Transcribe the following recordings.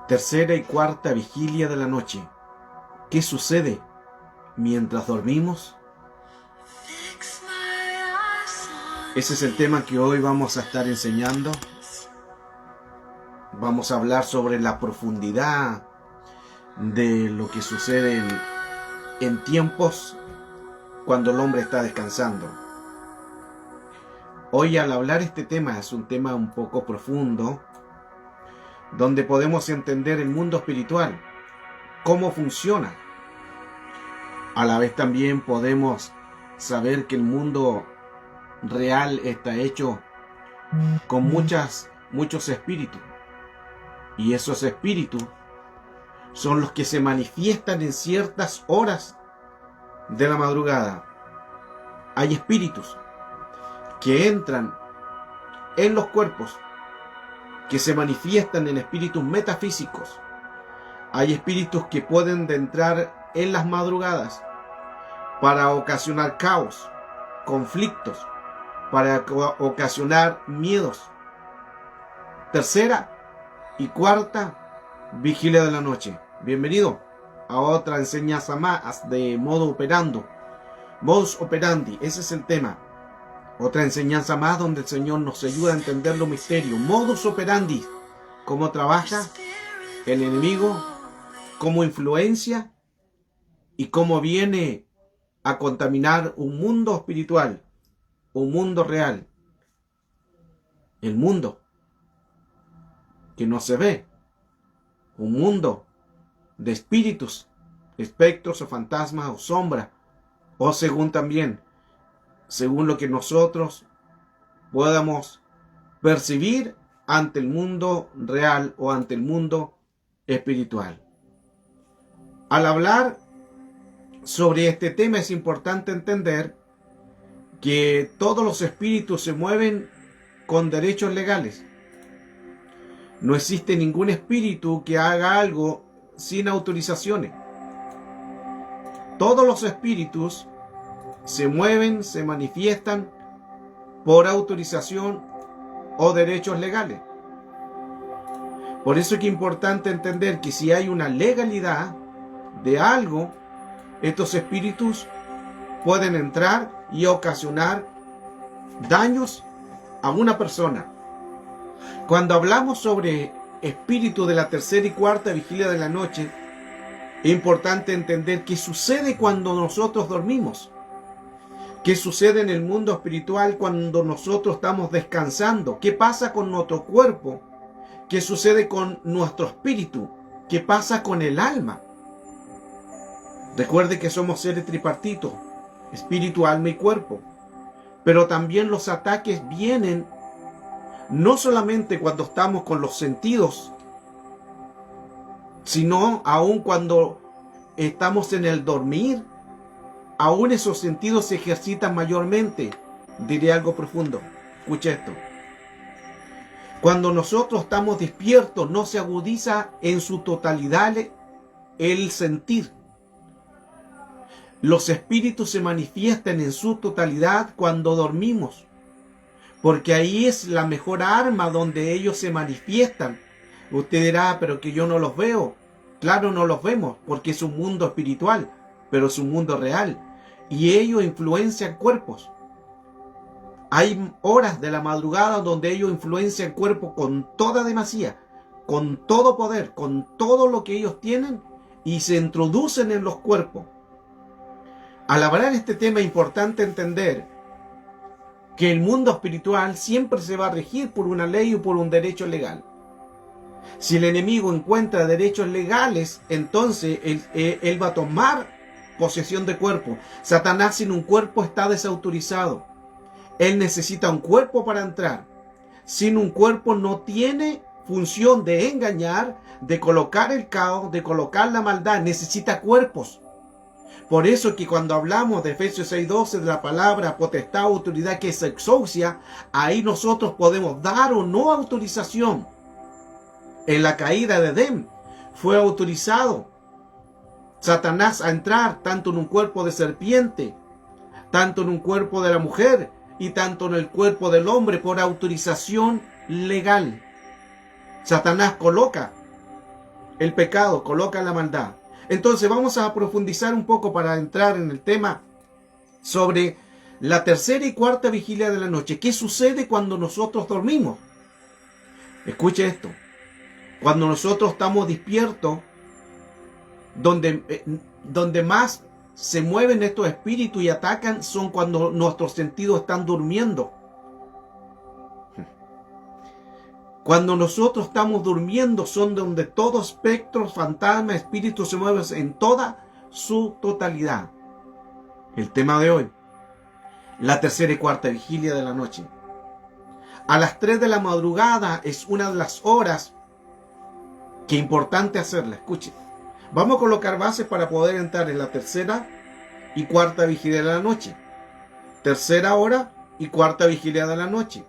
Tercera y cuarta vigilia de la noche. ¿Qué sucede mientras dormimos? Ese es el tema que hoy vamos a estar enseñando. Vamos a hablar sobre la profundidad de lo que sucede en tiempos cuando el hombre está descansando. Hoy, al hablar este tema, es un tema un poco profundo, donde podemos entender el mundo espiritual, cómo funciona. A la vez también podemos saber que el mundo real está hecho con muchos espíritus. Y esos espíritus son los que se manifiestan en ciertas horas de la madrugada. Hay espíritus que entran en los cuerpos, que se manifiestan en espíritus metafísicos. Hay espíritus que pueden entrar en las madrugadas para ocasionar caos, conflictos, para ocasionar miedos. Tercera y cuarta vigilia de la noche. Bienvenido a otra enseñanza más de modus operandi. Ese es el tema. Otra enseñanza más donde el Señor nos ayuda a entender los misterios. Modus operandi. Cómo trabaja el enemigo, cómo influencia y cómo viene a contaminar un mundo espiritual, un mundo real. El mundo que no se ve. Un mundo de espíritus, espectros o fantasmas o sombras. O según lo que nosotros podamos percibir ante el mundo real o ante el mundo espiritual. Al hablar sobre este tema es importante entender que todos los espíritus se mueven con derechos legales. No existe ningún espíritu que haga algo sin autorizaciones. Todos los espíritus se mueven, se manifiestan por autorización o derechos legales. Por eso es que es importante entender que si hay una legalidad de algo, estos espíritus pueden entrar y ocasionar daños a una persona. Cuando hablamos sobre espíritu de la tercera y cuarta vigilia de la noche, es importante entender qué sucede cuando nosotros dormimos. ¿Qué sucede en el mundo espiritual cuando nosotros estamos descansando? ¿Qué pasa con nuestro cuerpo? ¿Qué sucede con nuestro espíritu? ¿Qué pasa con el alma? Recuerde que somos seres tripartitos, espíritu, alma y cuerpo. Pero también los ataques vienen no solamente cuando estamos con los sentidos, sino aún cuando estamos en el dormir. Aún esos sentidos se ejercitan mayormente. Diré algo profundo. Escucha esto. Cuando nosotros estamos despiertos, no se agudiza en su totalidad el sentir. Los espíritus se manifiestan en su totalidad cuando dormimos, porque ahí es la mejor arma donde ellos se manifiestan. Usted dirá, pero que yo no los veo. Claro, no los vemos, porque es un mundo espiritual, pero es un mundo real. Y ellos influencian cuerpos. Hay horas de la madrugada donde ellos influencian cuerpos con toda demasía, con todo poder, con todo lo que ellos tienen, y se introducen en los cuerpos. Al hablar este tema es importante entender que el mundo espiritual siempre se va a regir por una ley o por un derecho legal. Si el enemigo encuentra derechos legales, entonces él va a tomar posesión de cuerpo. Satanás sin un cuerpo está desautorizado. Él necesita un cuerpo para entrar. Sin un cuerpo no tiene función de engañar, de colocar el caos, de colocar la maldad. Necesita cuerpos. Por eso que cuando hablamos de Efesios 6:12 de la palabra potestad, autoridad, que es exousia, ahí nosotros podemos dar o no autorización. En la caída de Edén fue autorizado Satanás a entrar tanto en un cuerpo de serpiente, tanto en un cuerpo de la mujer y tanto en el cuerpo del hombre por autorización legal. Satanás coloca el pecado, coloca la maldad. Entonces vamos a profundizar un poco para entrar en el tema sobre la tercera y cuarta vigilia de la noche. ¿Qué sucede cuando nosotros dormimos? Escuche esto. Cuando nosotros estamos despiertos, donde más se mueven estos espíritus y atacan son cuando nuestros sentidos están durmiendo. Cuando nosotros estamos durmiendo son donde todo espectro, fantasma, espíritu se mueve en toda su totalidad. El tema de hoy, la tercera y cuarta vigilia de la noche. A las 3 de la madrugada es una de las horas que es importante hacerla. Escuche, vamos a colocar bases para poder entrar en la tercera y cuarta vigilia de la noche. Tercera hora y cuarta vigilia de la noche.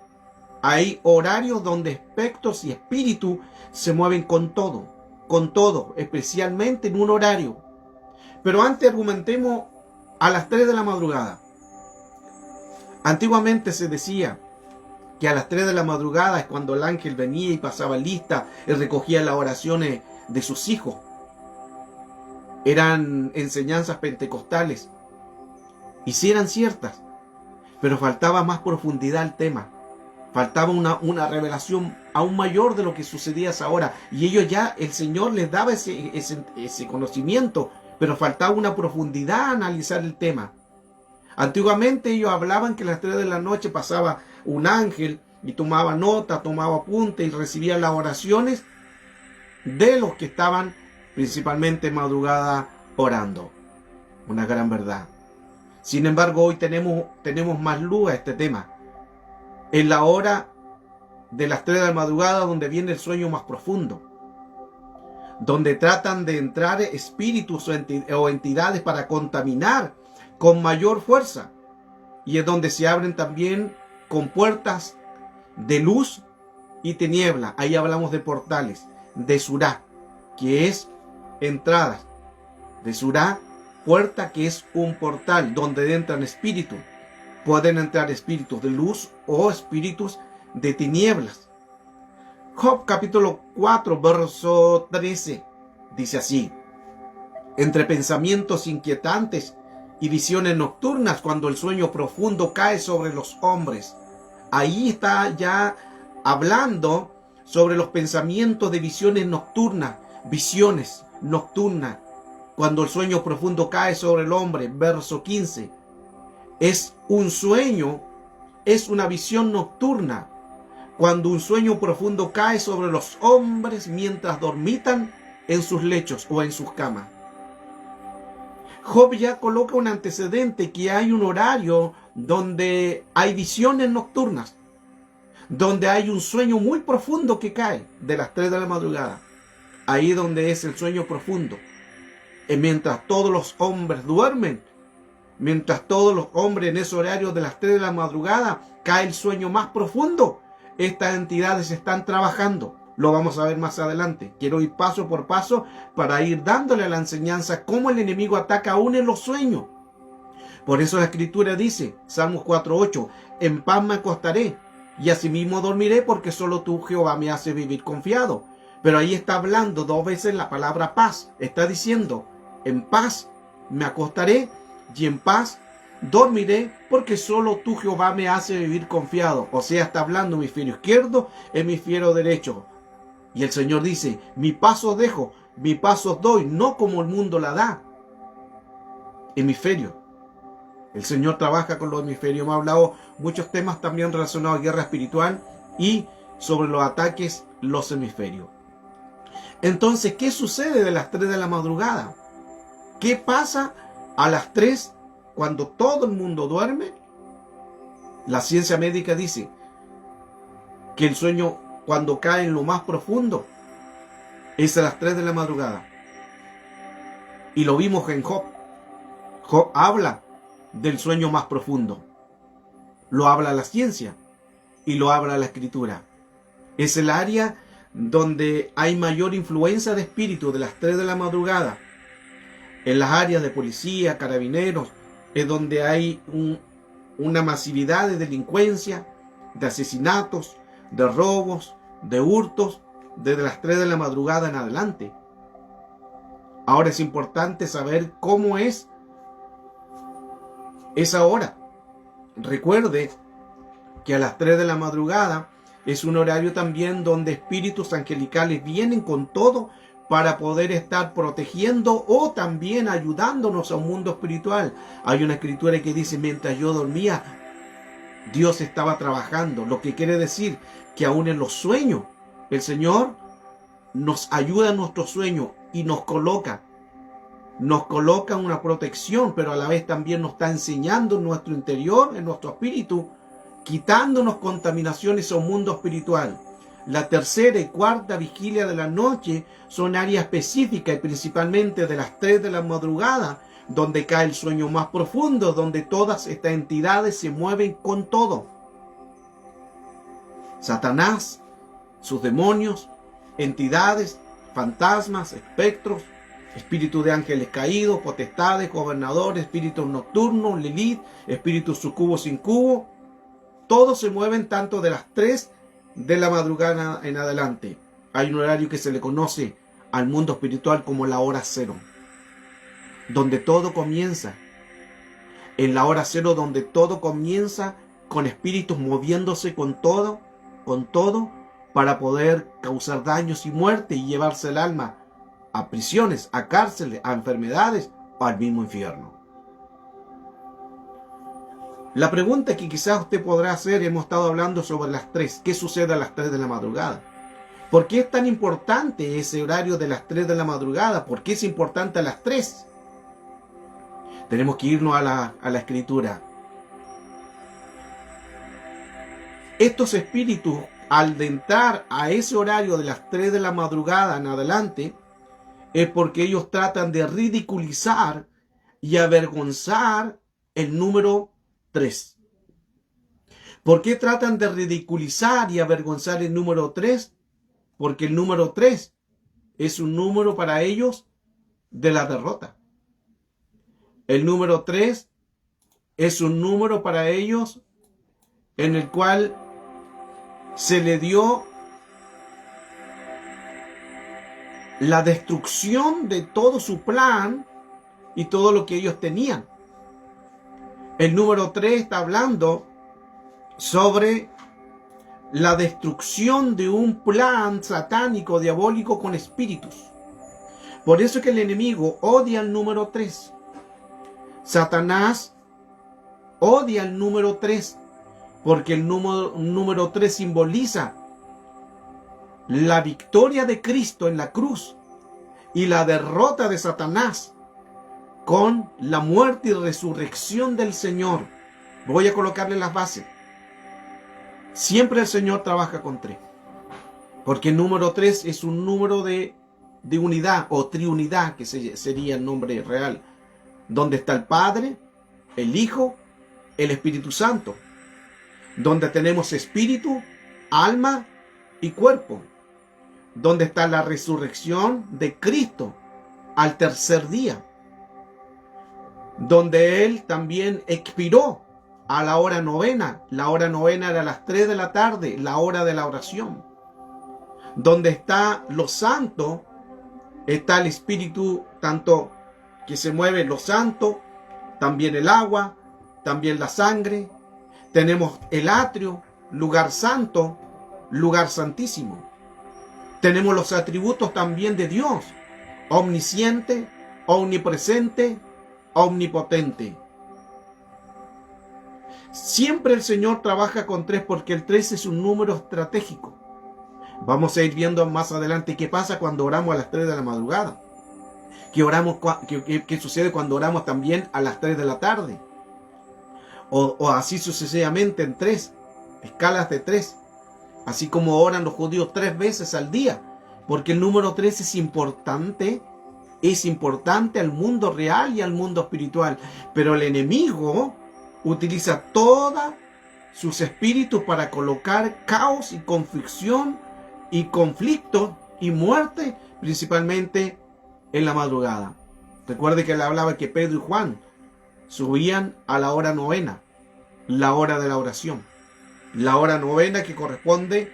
Hay horarios donde espectros y espíritus se mueven con todo, especialmente en un horario. Pero antes argumentemos a las 3 de la madrugada. Antiguamente se decía que a las 3 de la madrugada es cuando el ángel venía y pasaba lista y recogía las oraciones de sus hijos. Eran enseñanzas pentecostales. Y sí eran ciertas, pero faltaba más profundidad al tema. Faltaba una revelación aún mayor de lo que sucedía ahora. Y ellos ya, el Señor les daba ese conocimiento, pero faltaba una profundidad a analizar el tema. Antiguamente ellos hablaban que a las 3 de la noche pasaba un ángel y tomaba nota, tomaba apunte y recibía las oraciones de los que estaban principalmente en madrugada orando. Una gran verdad. Sin embargo, hoy tenemos más luz a este tema. En la hora de las 3 de la madrugada donde viene el sueño más profundo, donde tratan de entrar espíritus o entidades para contaminar con mayor fuerza, y es donde se abren también con puertas de luz y tiniebla. Ahí hablamos de portales, de surá, que es entradas, de surá, puerta, que es un portal donde entran espíritus. Pueden entrar espíritus de luz o espíritus de tinieblas. Job capítulo 4 verso 13 dice así: entre pensamientos inquietantes y visiones nocturnas, cuando el sueño profundo cae sobre los hombres. Ahí está ya hablando sobre los pensamientos de visiones nocturnas, cuando el sueño profundo cae sobre el hombre. Verso 15. Es un sueño, es una visión nocturna, cuando un sueño profundo cae sobre los hombres mientras dormitan en sus lechos o en sus camas. Job ya coloca un antecedente, que hay un horario donde hay visiones nocturnas, donde hay un sueño muy profundo que cae de las 3 de la madrugada. Ahí donde es el sueño profundo. Mientras todos los hombres duermen, mientras todos los hombres en ese horario de las 3 de la madrugada cae el sueño más profundo, estas entidades están trabajando. Lo vamos a ver más adelante. Quiero ir paso por paso para ir dándole la enseñanza cómo el enemigo ataca aún en los sueños. Por eso la Escritura dice, Salmos 4:8, en paz me acostaré y asimismo dormiré, porque solo tú, Jehová, me haces vivir confiado. Pero ahí está hablando 2 veces la palabra paz. Está diciendo, en paz me acostaré y en paz dormiré, porque solo tú, Jehová, me haces vivir confiado. O sea, está hablando hemisferio izquierdo, hemisferio derecho. Y el Señor dice, mi paz os dejo, mi paz os doy, no como el mundo la da. Hemisferio. El Señor trabaja con los hemisferios. Me ha hablado muchos temas también relacionados a guerra espiritual y sobre los ataques, los hemisferios. Entonces, ¿qué sucede de las 3 de la madrugada? ¿Qué pasa a las 3 cuando todo el mundo duerme? La ciencia médica dice que el sueño, cuando cae en lo más profundo, es a las 3 de la madrugada. Y lo vimos en Job. Job habla del sueño más profundo. Lo habla la ciencia y lo habla la Escritura. Es el área donde hay mayor influencia de espíritu de las 3 de la madrugada. En las áreas de policía, carabineros, es donde hay una masividad de delincuencia, de asesinatos, de robos, de hurtos, desde las 3 de la madrugada en adelante. Ahora es importante saber cómo es esa hora. Recuerde que a las 3 de la madrugada es un horario también donde espíritus angelicales vienen con todo para poder estar protegiendo o también ayudándonos a un mundo espiritual. Hay una escritura que dice, mientras yo dormía, Dios estaba trabajando, lo que quiere decir que aún en los sueños, el Señor nos ayuda en nuestros sueños y nos coloca una protección, pero a la vez también nos está enseñando en nuestro interior, en nuestro espíritu, quitándonos contaminaciones a un mundo espiritual. La tercera y cuarta vigilia de la noche son áreas específicas y principalmente de las 3 de la madrugada, donde cae el sueño más profundo, donde todas estas entidades se mueven con todo. Satanás, sus demonios, entidades, fantasmas, espectros, espíritus de ángeles caídos, potestades, gobernadores, espíritus nocturnos, Lilith, espíritus sucubos, incubos, todos se mueven tanto de las 3 de la madrugada en adelante. Hay un horario que se le conoce al mundo espiritual como la hora cero, donde todo comienza. En la hora cero, donde todo comienza con espíritus moviéndose con todo, para poder causar daños y muerte y llevarse el alma a prisiones, a cárceles, a enfermedades o al mismo infierno. La pregunta que quizás usted podrá hacer, hemos estado hablando sobre las 3. ¿Qué sucede a las 3 de la madrugada? ¿Por qué es tan importante ese horario de las 3 de la madrugada? ¿Por qué es importante a las 3? Tenemos que irnos a la escritura. Estos espíritus, al entrar a ese horario de las 3 de la madrugada en adelante, es porque ellos tratan de ridiculizar y avergonzar el número 3. ¿Por qué tratan de ridiculizar y avergonzar el número 3? Porque el número 3 es un número para ellos de la derrota. El número 3 es un número para ellos en el cual se le dio la destrucción de todo su plan y todo lo que ellos tenían. El número 3 está hablando sobre la destrucción de un plan satánico, diabólico con espíritus. Por eso es que el enemigo odia el número 3. Satanás odia el número 3, porque el número 3 simboliza la victoria de Cristo en la cruz y la derrota de Satanás con la muerte y resurrección del Señor. Voy a colocarle las bases. Siempre el Señor trabaja con 3, porque el número 3 es un número de unidad o triunidad, que sería el nombre real, donde está el Padre, el Hijo, el Espíritu Santo, donde tenemos espíritu, alma y cuerpo, donde está la resurrección de Cristo al tercer día, donde Él también expiró a la hora novena. La hora novena era a las 3 de la tarde, la hora de la oración. Donde está lo santo, está el espíritu tanto que se mueve lo santo, también el agua, también la sangre. Tenemos el atrio, lugar santo, lugar santísimo. Tenemos los atributos también de Dios: omnisciente, omnipresente, omnipotente. Siempre el Señor trabaja con 3 porque el 3 es un número estratégico. Vamos a ir viendo más adelante qué pasa cuando oramos a las 3 de la madrugada. ¿Qué sucede cuando oramos también a las 3 de la tarde? O así sucesivamente en 3, escalas de 3. Así como oran los judíos 3 veces al día. Porque el número 3 es importante al mundo real y al mundo espiritual. Pero el enemigo utiliza todos sus espíritus para colocar caos y confusión y conflicto y muerte, principalmente en la madrugada. Recuerde que le hablaba que Pedro y Juan subían a la hora novena, la hora de la oración. La hora novena que corresponde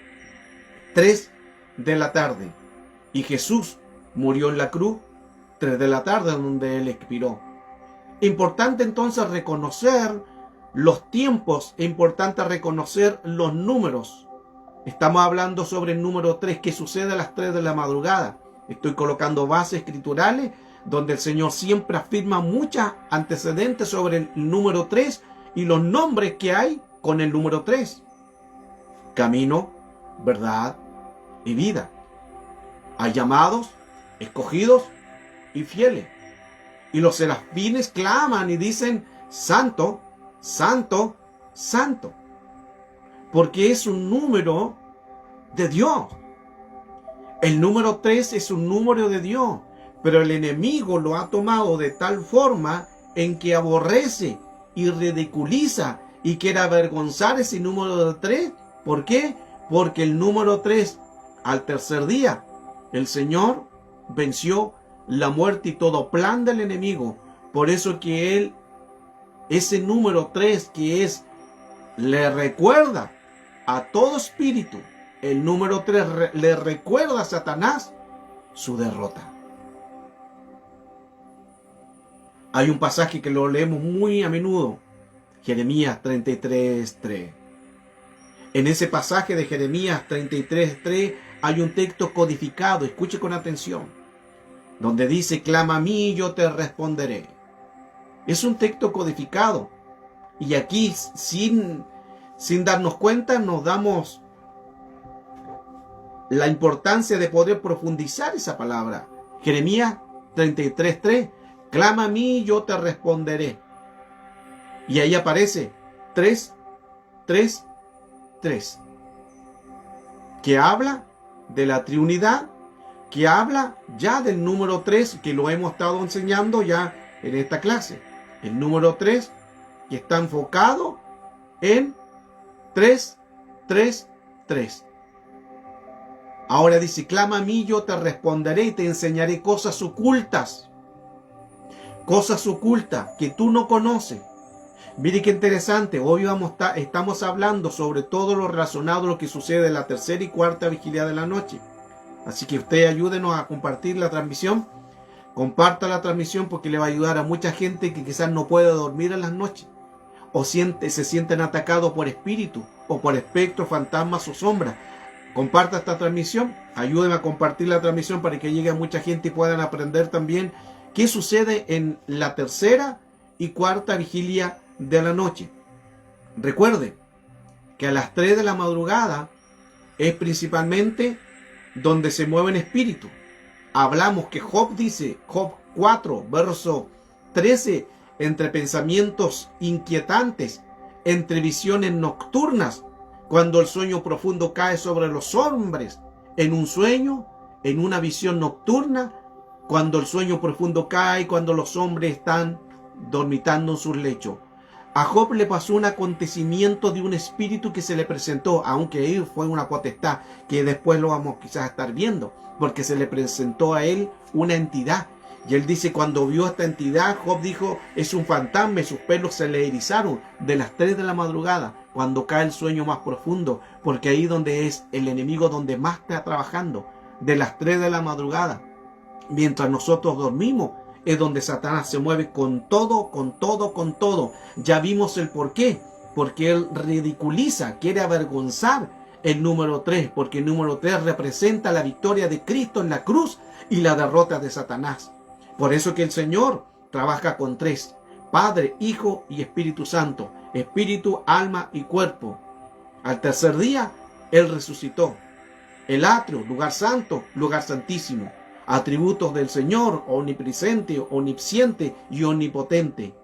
3 de la tarde. Y Jesús murió en la cruz 3 de la tarde donde él expiró. Importante entonces reconocer los tiempos, es importante reconocer los números. Estamos hablando sobre el número 3, que sucede a las 3 de la madrugada. Estoy colocando bases escriturales donde el Señor siempre afirma muchos antecedentes sobre el número 3 y los nombres que hay con el número 3. Camino, verdad y vida. Hay llamados, escogidos y fieles. Y los serafines claman y dicen: Santo, Santo, Santo. Porque es un número de Dios. El número 3 es un número de Dios. Pero el enemigo lo ha tomado de tal forma en que aborrece y ridiculiza y quiere avergonzar ese número de 3. ¿Por qué? Porque el número 3, al tercer día, el Señor venció la muerte y todo plan del enemigo. Por eso que Él, ese número 3 que es, le recuerda a todo espíritu, el número 3 le recuerda a Satanás su derrota. Hay un pasaje que lo leemos muy a menudo, Jeremías 33:3. En ese pasaje de Jeremías 33:3 hay un texto codificado, escuche con atención, donde dice: clama a mí y yo te responderé. Es un texto codificado. Y aquí, sin darnos cuenta, nos damos la importancia de poder profundizar esa palabra. Jeremías 33:3. Clama a mí y yo te responderé. Y ahí aparece 3, 3, 3. Que habla de la Trinidad, que habla ya del número 3, que lo hemos estado enseñando ya en esta clase. El número 3, que está enfocado en 3, 3, 3. Ahora dice: clama a mí, yo te responderé y te enseñaré cosas ocultas. Cosas ocultas que tú no conoces. Mire qué interesante. Hoy estamos hablando sobre todo lo relacionado a lo que sucede en la tercera y cuarta vigilia de la noche. Así que usted ayúdenos a compartir la transmisión. Comparta la transmisión porque le va a ayudar a mucha gente que quizás no puede dormir en las noches. O se sienten atacados por espíritus o por espectros, fantasmas o sombras. Comparta esta transmisión. Ayúdenme a compartir la transmisión para que llegue a mucha gente y puedan aprender también qué sucede en la tercera y cuarta vigilia de la noche. Recuerde que a las 3 de la madrugada es principalmente donde se mueven espíritus. Hablamos que Job dice, Job 4, verso 13, entre pensamientos inquietantes, entre visiones nocturnas, cuando el sueño profundo cae sobre los hombres, en un sueño, en una visión nocturna, cuando el sueño profundo cae, cuando los hombres están dormitando en sus lechos. A Job le pasó un acontecimiento de un espíritu que se le presentó, aunque él fue una potestad, que después lo vamos quizás a estar viendo, porque se le presentó a él una entidad. Y él dice, cuando vio esta entidad, Job dijo, es un fantasma, y sus pelos se le erizaron de las 3 de la madrugada, cuando cae el sueño más profundo, porque ahí donde es el enemigo donde más está trabajando, de las 3 de la madrugada. Mientras nosotros dormimos, es donde Satanás se mueve con todo, con todo, con todo. Ya vimos el por qué. Porque él ridiculiza, quiere avergonzar el número 3. Porque el número 3 representa la victoria de Cristo en la cruz y la derrota de Satanás. Por eso que el Señor trabaja con 3. Padre, Hijo y Espíritu Santo. Espíritu, alma y cuerpo. Al tercer día, Él resucitó. El atrio, lugar santo, lugar santísimo. Atributos del Señor, omnipresente, omnisciente y omnipotente.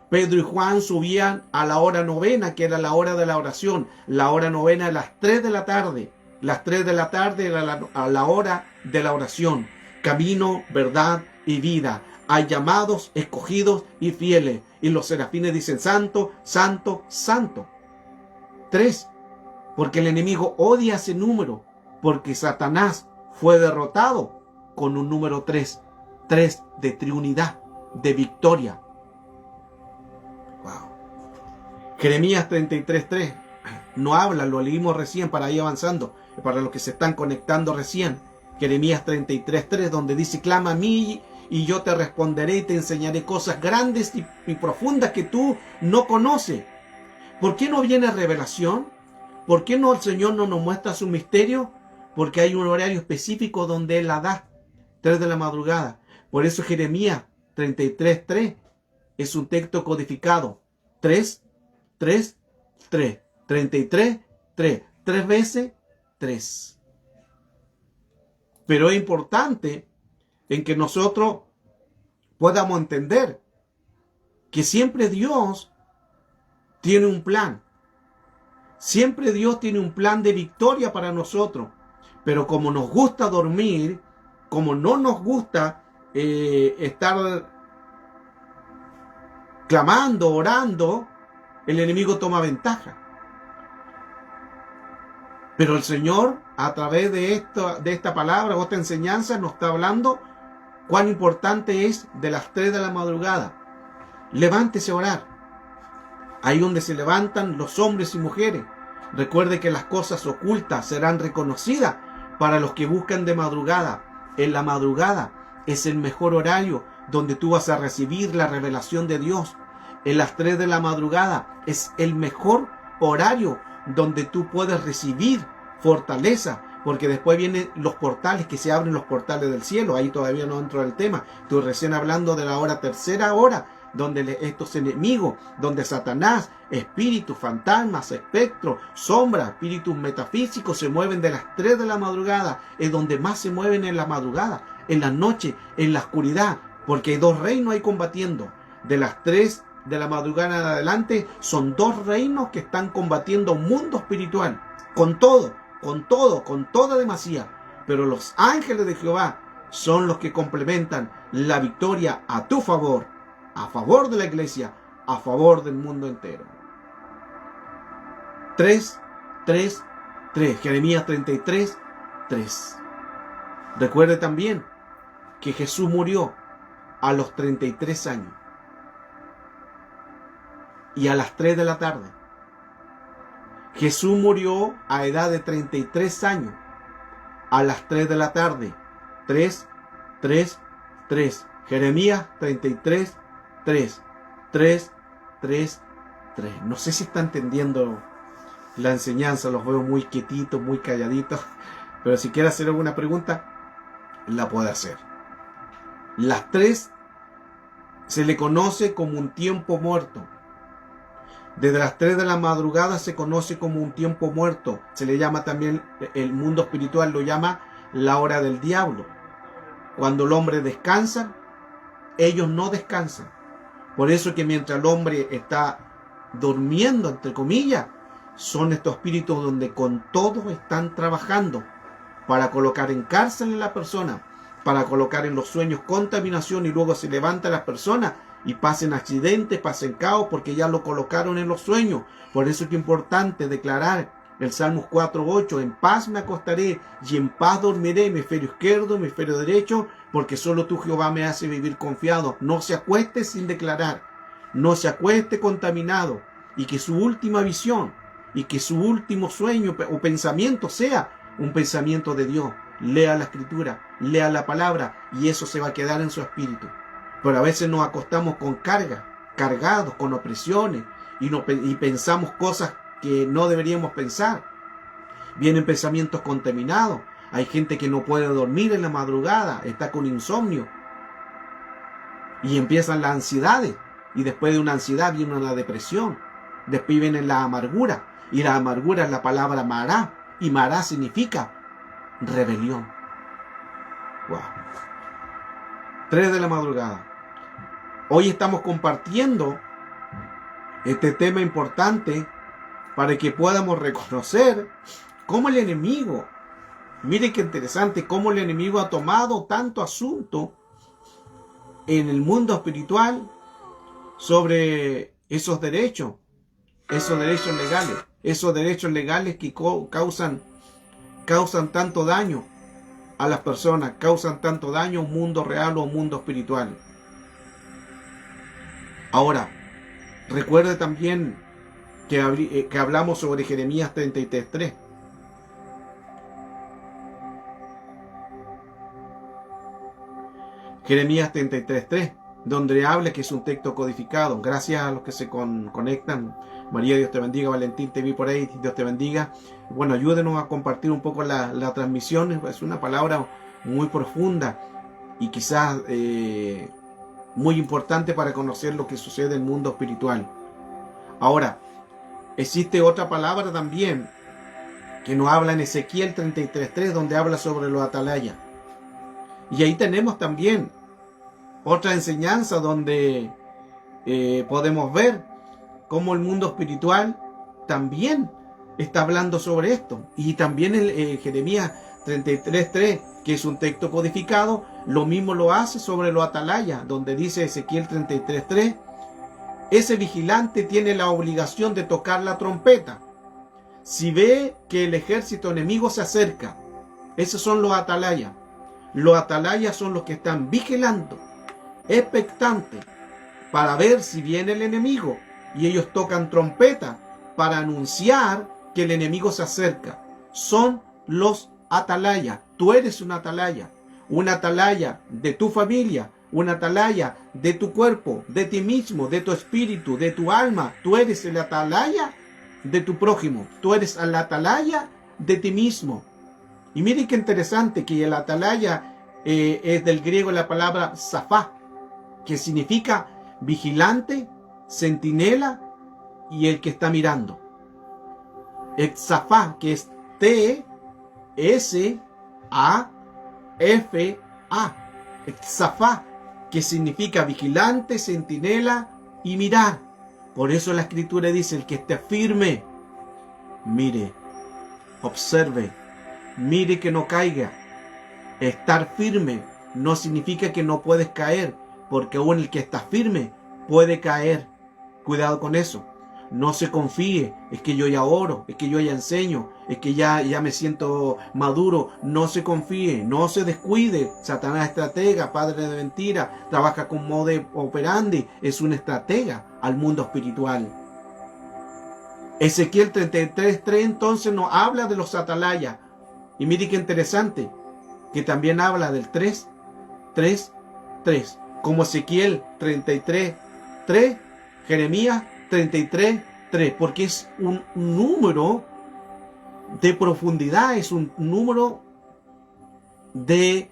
Pedro y Juan subían a la hora novena, que era la hora de la oración. La hora novena a las 3 de la tarde. Las 3 de la tarde era a la hora de la oración. Camino, verdad y vida. Hay llamados, escogidos y fieles. Y los serafines dicen, santo, santo, santo. 3. Porque el enemigo odia ese número. Porque Satanás fue derrotado con un número 3. 3 de triunidad, de victoria. Wow. Jeremías 33:3. No habla, lo leímos recién para ir avanzando. Para los que se están conectando recién. Jeremías 33:3, donde dice, clama a mí y yo te responderé y te enseñaré cosas grandes y profundas que tú no conoces. ¿Por qué no viene revelación? ¿Por qué no el Señor no nos muestra su misterio? Porque hay un horario específico donde Él la da, 3 de la madrugada. Por eso Jeremías 33:3 es un texto codificado. 3, 3, 3. 33, 3. 3 veces, 3. Pero es importante en que nosotros podamos entender que siempre Dios tiene un plan. Siempre Dios tiene un plan de victoria para nosotros. Pero como nos gusta dormir, como no nos gusta estar clamando, orando, el enemigo toma ventaja. Pero el Señor, a través de esta palabra o esta enseñanza, nos está hablando cuán importante es de las 3 de la madrugada. Levántese a orar. Ahí donde se levantan los hombres y mujeres. Recuerde que las cosas ocultas serán reconocidas para los que buscan de madrugada. En la madrugada es el mejor horario donde tú vas a recibir la revelación de Dios. En las 3 de la madrugada es el mejor horario donde tú puedes recibir fortaleza, porque después vienen los portales, que se abren los portales del cielo. Ahí todavía no entro al tema. Estoy recién hablando de la hora tercera hora, donde estos enemigos, donde Satanás, espíritus, fantasmas, espectros, sombras, espíritus metafísicos se mueven de las 3 de la madrugada. Es donde más se mueven en la madrugada, en la noche, en la oscuridad, porque hay 2 reinos ahí combatiendo. De las 3 de la madrugada en adelante son 2 reinos que están combatiendo un mundo espiritual, con toda demasía. Pero los ángeles de Jehová son los que complementan la victoria a tu favor, a favor de la iglesia, a favor del mundo entero. 3, 3, 3. Jeremías 33, 3. Recuerde también que Jesús murió a los 33 años. Y a las 3 de la tarde. Jesús murió a edad de 33 años. A las 3 de la tarde. 3, 3, 3. Jeremías 33, 3. 3, 3, 3. No sé si está entendiendo la enseñanza. Los veo muy quietitos, muy calladitos. Pero si quiere hacer alguna pregunta, la puede hacer. Las 3 se le conoce como un tiempo muerto. Desde las 3 de la madrugada se conoce como un tiempo muerto. Se le llama también, el mundo espiritual lo llama la hora del diablo. Cuando el hombre descansa, ellos no descansan. Por eso que mientras el hombre está durmiendo, entre comillas, son estos espíritus donde con todo están trabajando para colocar en cárcel a la persona, para colocar en los sueños contaminación, y luego se levanta las personas y pasen accidentes, pasen caos, porque ya lo colocaron en los sueños. Por eso es que es importante declarar el Salmos 4:8, en paz me acostaré y en paz dormiré, hemisferio izquierdo, hemisferio derecho, porque solo tú, Jehová, me hace vivir confiado. No se acueste sin declarar, no se acueste contaminado, y que su última visión, y que su último sueño o pensamiento sea un pensamiento de Dios. Lea la Escritura, lea la palabra, y eso se va a quedar en su espíritu. Pero a veces nos acostamos con cargados, con opresiones, y pensamos cosas que no deberíamos pensar. Vienen pensamientos contaminados. Hay gente que no puede dormir en la madrugada, está con insomnio. Y empiezan las ansiedades. Y después de una ansiedad viene una depresión. Después viene la amargura. Y la amargura es la palabra mará. Y mará significa rebelión. Wow. 3 de la madrugada. Hoy estamos compartiendo este tema importante para que podamos reconocer cómo el enemigo, miren qué interesante, cómo el enemigo ha tomado tanto asunto en el mundo espiritual sobre esos derechos legales que causan tanto daño a las personas, causan tanto daño a un mundo real o un mundo espiritual. Ahora, recuerde también que hablamos sobre Jeremías 33:3. Jeremías 33:3, donde habla, que es un texto codificado. Gracias a los que se conectan. María, Dios te bendiga. Valentín, te vi por ahí, Dios te bendiga. Bueno, ayúdenos a compartir un poco la transmisión. Es una palabra muy profunda y quizás muy importante para conocer lo que sucede en el mundo espiritual. Ahora, existe otra palabra también que nos habla en Ezequiel 33:3, donde habla sobre los atalayas. Y ahí tenemos también otra enseñanza donde podemos ver cómo el mundo espiritual también está hablando sobre esto. Y también el Jeremías 33:3, que es un texto codificado, lo mismo lo hace sobre los atalayas, donde dice Ezequiel 33:3, ese vigilante tiene la obligación de tocar la trompeta si ve que el ejército enemigo se acerca. Esos son los atalayas. Los atalayas son los que están vigilando, expectantes, para ver si viene el enemigo. Y ellos tocan trompeta para anunciar que el enemigo se acerca. Son los atalayas. Tú eres un atalaya de tu familia, un atalaya de tu cuerpo, de ti mismo, de tu espíritu, de tu alma. Tú eres el atalaya de tu prójimo. Tú eres el atalaya de ti mismo. Y miren qué interesante que el atalaya es del griego la palabra zafá, que significa vigilante, centinela y el que está mirando. El zafá, que es T-S-A-F-A. El zafá, que significa vigilante, centinela y mirar. Por eso la escritura dice, el que esté firme, mire, observe, mire que no caiga. Estar firme no significa que no puedes caer, porque aún el que está firme puede caer. Cuidado con eso. No se confíe, es que yo ya oro, es que yo ya enseño, es que ya me siento maduro. No se confíe, no se descuide. Satanás, estratega, padre de mentira, trabaja con modus operandi, es un estratega al mundo espiritual. Ezequiel 33:3 entonces nos habla de los atalayas. Y mire qué interesante, que también habla del 3, como Ezequiel 33:3, Jeremías 33:3, porque es un número de profundidad, es un número de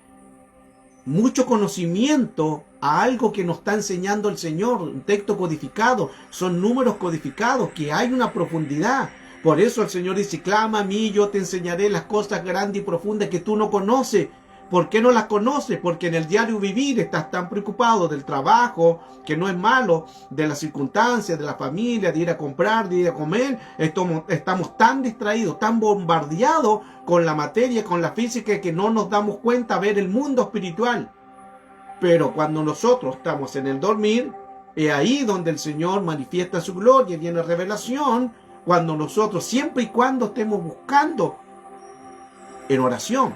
mucho conocimiento a algo que nos está enseñando el Señor, un texto codificado, son números codificados, que hay una profundidad. Por eso el Señor dice, clama a mí, yo te enseñaré las cosas grandes y profundas que tú no conoces. ¿Por qué no las conoces? Porque en el diario vivir estás tan preocupado del trabajo, que no es malo, de las circunstancias, de la familia, de ir a comprar, de ir a comer. Estamos tan distraídos, tan bombardeados con la materia, con la física, que no nos damos cuenta ver el mundo espiritual. Pero cuando nosotros estamos en el dormir, es ahí donde el Señor manifiesta su gloria, viene revelación. Cuando nosotros, siempre y cuando estemos buscando en oración,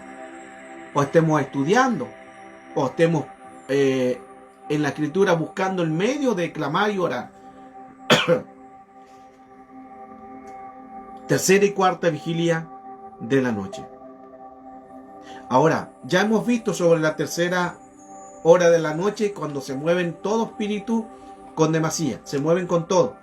o estemos estudiando, o estemos en la escritura buscando el medio de clamar y orar. Tercera y cuarta vigilia de la noche. Ahora, ya hemos visto sobre la tercera hora de la noche, cuando se mueven todo espíritu con demasía, se mueven con todo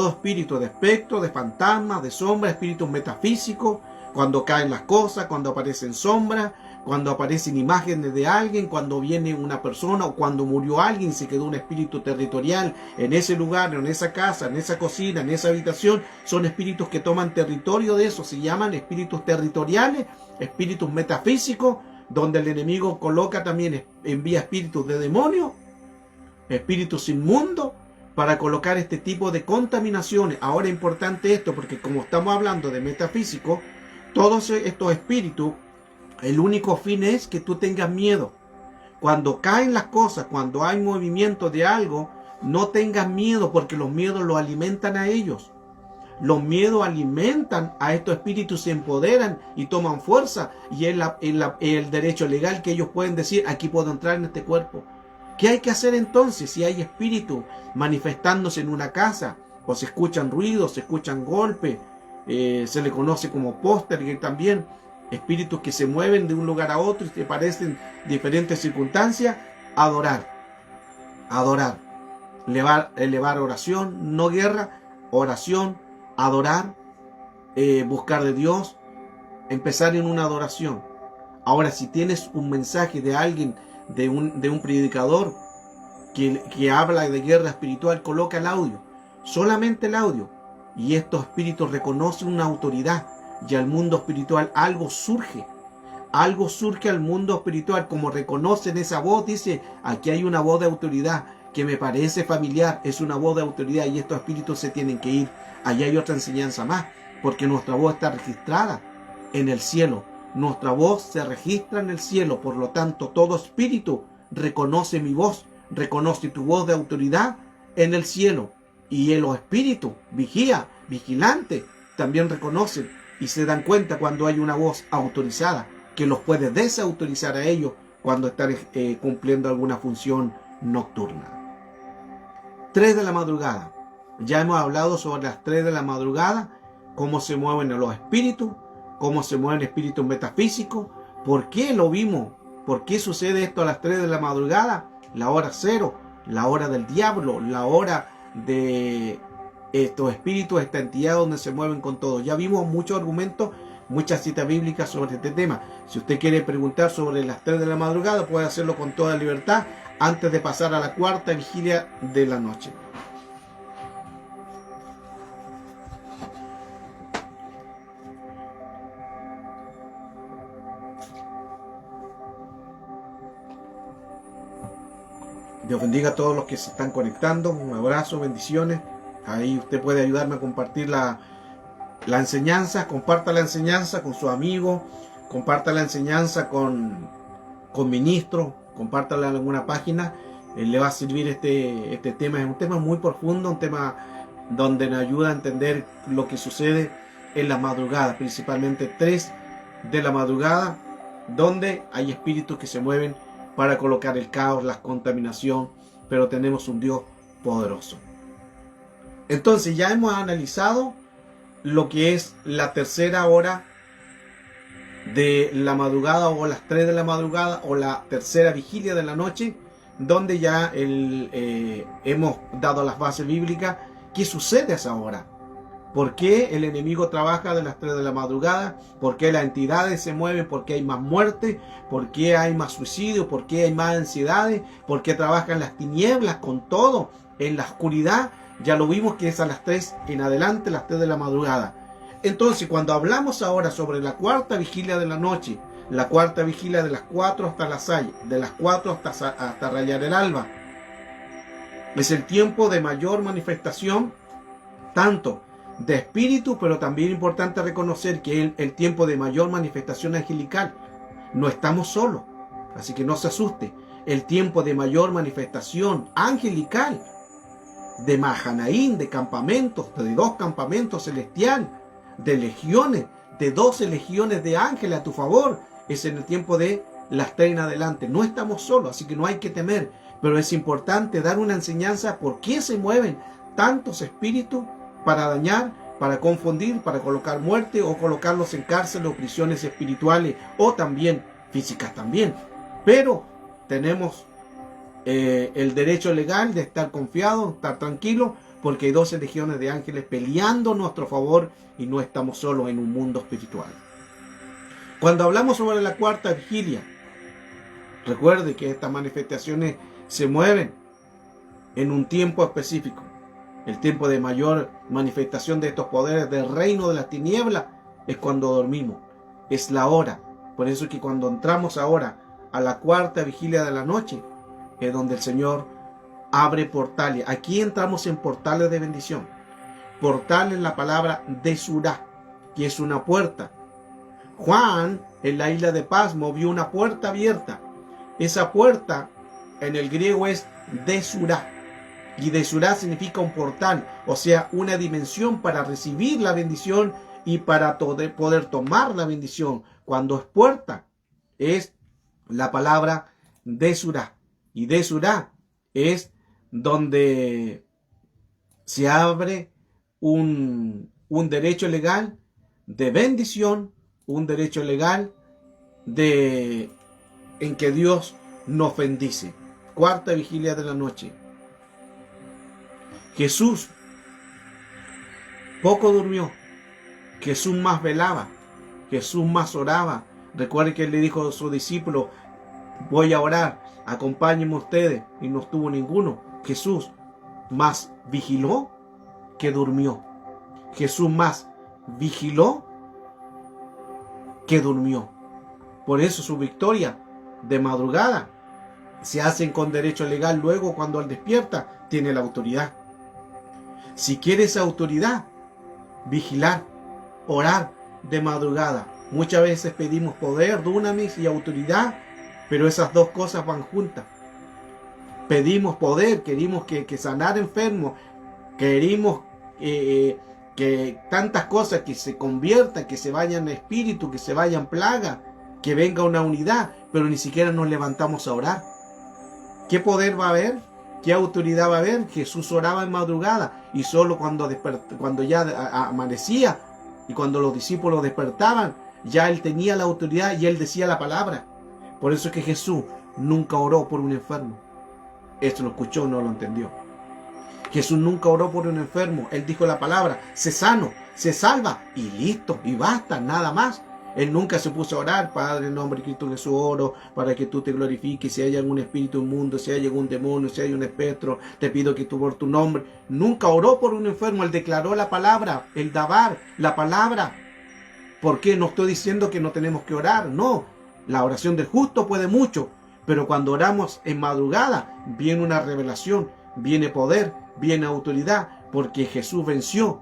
espíritu de espectro, de fantasma, de sombra, espíritus metafísicos, cuando caen las cosas, cuando aparecen sombras, cuando aparecen imágenes de alguien, cuando viene una persona, o cuando murió alguien y se quedó un espíritu territorial en ese lugar, en esa casa, en esa cocina, en esa habitación. Son espíritus que toman territorio de eso, se llaman espíritus territoriales, espíritus metafísicos, donde el enemigo coloca también, envía espíritus de demonios, espíritus inmundos, para colocar este tipo de contaminaciones. Ahora es importante esto, porque como estamos hablando de metafísico, todos estos espíritus, el único fin es que tú tengas miedo. Cuando caen las cosas, cuando hay movimiento de algo, no tengas miedo, porque los miedos los alimentan a ellos. Los miedos alimentan a estos espíritus, se empoderan y toman fuerza, y es el derecho legal que ellos pueden decir, aquí puedo entrar en este cuerpo. ¿Qué hay que hacer entonces si hay espíritus manifestándose en una casa? O se escuchan ruidos, se escuchan golpes, se le conoce como póster, también espíritus que se mueven de un lugar a otro y te parecen diferentes circunstancias. adorar, adorar, elevar oración, no guerra, oración, adorar, buscar de Dios, empezar en una adoración. Ahora, si tienes un mensaje de alguien, de un predicador que habla de guerra espiritual, coloca el audio, solamente el audio, y estos espíritus reconocen una autoridad, y al mundo espiritual algo surge al mundo espiritual, como reconocen esa voz, dice, aquí hay una voz de autoridad que me parece familiar, es una voz de autoridad, y estos espíritus se tienen que ir. Allí hay otra enseñanza más, porque nuestra voz está registrada en el cielo, nuestra voz se registra en el cielo, por lo tanto todo espíritu reconoce mi voz, reconoce tu voz de autoridad en el cielo, y los espíritus vigilantes también reconocen y se dan cuenta cuando hay una voz autorizada que los puede desautorizar a ellos cuando están cumpliendo alguna función nocturna. 3 de la madrugada. Ya hemos hablado sobre las 3 de la madrugada, cómo se mueven los espíritus, cómo se mueven espíritus metafísicos, por qué lo vimos, por qué sucede esto a las 3 de la madrugada, la hora cero, la hora del diablo, la hora de estos espíritus, esta entidad donde se mueven con todo. Ya vimos muchos argumentos, muchas citas bíblicas sobre este tema. Si usted quiere preguntar sobre las 3 de la madrugada, puede hacerlo con toda libertad antes de pasar a la cuarta vigilia de la noche. Dios bendiga a todos los que se están conectando. Un abrazo, bendiciones. Ahí usted puede ayudarme a compartir la enseñanza. Comparta la enseñanza con su amigo. Comparta la enseñanza con ministros. Compártala en alguna página. Le va a servir este tema. Es un tema muy profundo, un tema donde nos ayuda a entender lo que sucede en las madrugadas, principalmente 3 de la madrugada, donde hay espíritus que se mueven para colocar el caos, la contaminación, pero tenemos un Dios poderoso. Entonces ya hemos analizado lo que es la tercera hora de la madrugada, o las 3 de la madrugada, o la tercera vigilia de la noche, donde ya hemos dado las bases bíblicas. ¿Qué sucede a esa hora? ¿Por qué el enemigo trabaja de las 3 de la madrugada? ¿Por qué las entidades se mueven? ¿Por qué hay más muerte? ¿Por qué hay más suicidio? ¿Por qué hay más ansiedades? ¿Por qué trabajan las tinieblas con todo en la oscuridad? Ya lo vimos que es a las 3 en adelante, las 3 de la madrugada. Entonces, cuando hablamos ahora sobre la cuarta vigilia de la noche, la cuarta vigilia de las 4 hasta las 6, de las 4 hasta rayar el alba, es el tiempo de mayor manifestación, tanto de espíritu, pero también es importante reconocer que es el tiempo de mayor manifestación angelical. No estamos solos, así que no se asuste. El tiempo de mayor manifestación angelical, de Mahanaín, de campamentos, de 2 campamentos celestiales, de legiones, de 12 legiones de ángeles a tu favor, es en el tiempo de las 3 en adelante. No estamos solos, así que no hay que temer, pero es importante dar una enseñanza por qué se mueven tantos espíritus para dañar, para confundir, para colocar muerte, o colocarlos en cárcel o prisiones espirituales, o también físicas también. Pero tenemos el derecho legal de estar confiados, estar tranquilos, porque hay 12 legiones de ángeles peleando a nuestro favor y no estamos solos en un mundo espiritual. Cuando hablamos sobre la cuarta vigilia, recuerde que estas manifestaciones se mueven en un tiempo específico. El tiempo de mayor manifestación de estos poderes del reino de las tinieblas es cuando dormimos. Es la hora. Por eso es que cuando entramos ahora a la cuarta vigilia de la noche, es donde el Señor abre portales. Aquí entramos en portales de bendición. Portal es la palabra Desurá, que es una puerta. Juan, en la isla de Pasmo, vio una puerta abierta. Esa puerta en el griego es Desurá. Y Desurá significa un portal, o sea, una dimensión para recibir la bendición y para poder tomar la bendición. Cuando es puerta, es la palabra Desurá. Y Desurá es donde se abre un derecho legal de bendición, un derecho legal en que Dios nos bendice. cuarta vigilia de la noche. Jesús poco durmió, Jesús más velaba, Jesús más oraba. Recuerden que él le dijo a sus discípulos, voy a orar, acompáñenme ustedes, y no estuvo ninguno. Jesús más vigiló que durmió. Jesús más vigiló que durmió. Por eso su victoria de madrugada se hacen con derecho legal. Luego, cuando él despierta, tiene la autoridad. Si quieres autoridad, vigilar, orar de madrugada. Muchas veces pedimos poder, dunamis y autoridad, pero esas dos cosas van juntas. Pedimos poder, queremos que sanar enfermos, queremos que tantas cosas que se conviertan, que se vayan espíritu, que se vayan plaga, que venga una unidad, pero ni siquiera nos levantamos a orar. ¿Qué poder va a haber? ¿Qué autoridad va a haber? Jesús oraba en madrugada, y solo cuando ya amanecía y cuando los discípulos despertaban, ya él tenía la autoridad y él decía la palabra. Por eso es que Jesús nunca oró por un enfermo. Esto lo escuchó, no lo entendió. Jesús nunca oró por un enfermo. Él dijo la palabra, sé sano, se salva, y listo, y basta, nada más. Él nunca se puso a orar, Padre, en nombre de Cristo Jesús oro, para que tú te glorifiques. Si hay algún espíritu inmundo, si hay algún demonio, si hay un espectro, te pido que tú por tu nombre. Nunca oró por un enfermo. Él declaró la palabra, el dabar, la palabra. ¿Por qué? No estoy diciendo que no tenemos que orar, no. La oración del justo puede mucho, pero cuando oramos en madrugada, viene una revelación, viene poder, viene autoridad, porque Jesús venció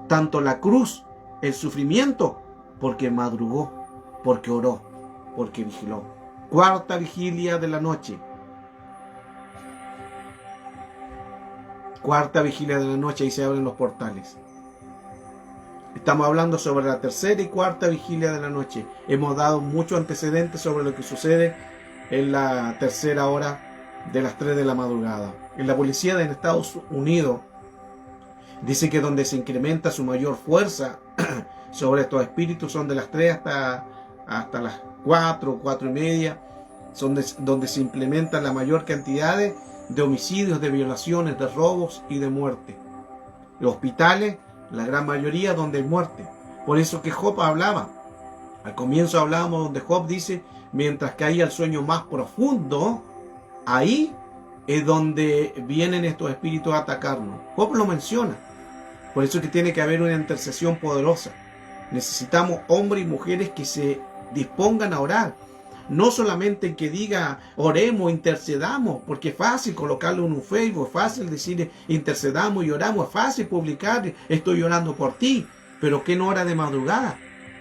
tanto la cruz, el sufrimiento, porque madrugó, porque oró, porque vigiló. Cuarta vigilia de la noche. Cuarta vigilia de la noche, y se abren los portales. Estamos hablando sobre la tercera y cuarta vigilia de la noche. Hemos dado muchos antecedentes sobre lo que sucede en la tercera hora de las 3 de la madrugada. En la policía de Estados Unidos dice que donde se incrementa su mayor fuerza sobre estos espíritus son de las 3 hasta las 4 y media, son donde se implementan la mayor cantidad de homicidios, de violaciones, de robos y de muerte. Los hospitales, la gran mayoría, donde hay muerte. Por eso que Job hablaba, al comienzo hablábamos donde Job dice, mientras que haya el sueño más profundo, ahí es donde vienen estos espíritus a atacarnos. Job lo menciona. Por eso es que tiene que haber una intercesión poderosa. Necesitamos hombres y mujeres que se dispongan a orar. No solamente que diga oremos, intercedamos, porque es fácil colocarlo en un Facebook, es fácil decir intercedamos y oramos, es fácil publicar estoy orando por ti, pero que no ora de madrugada,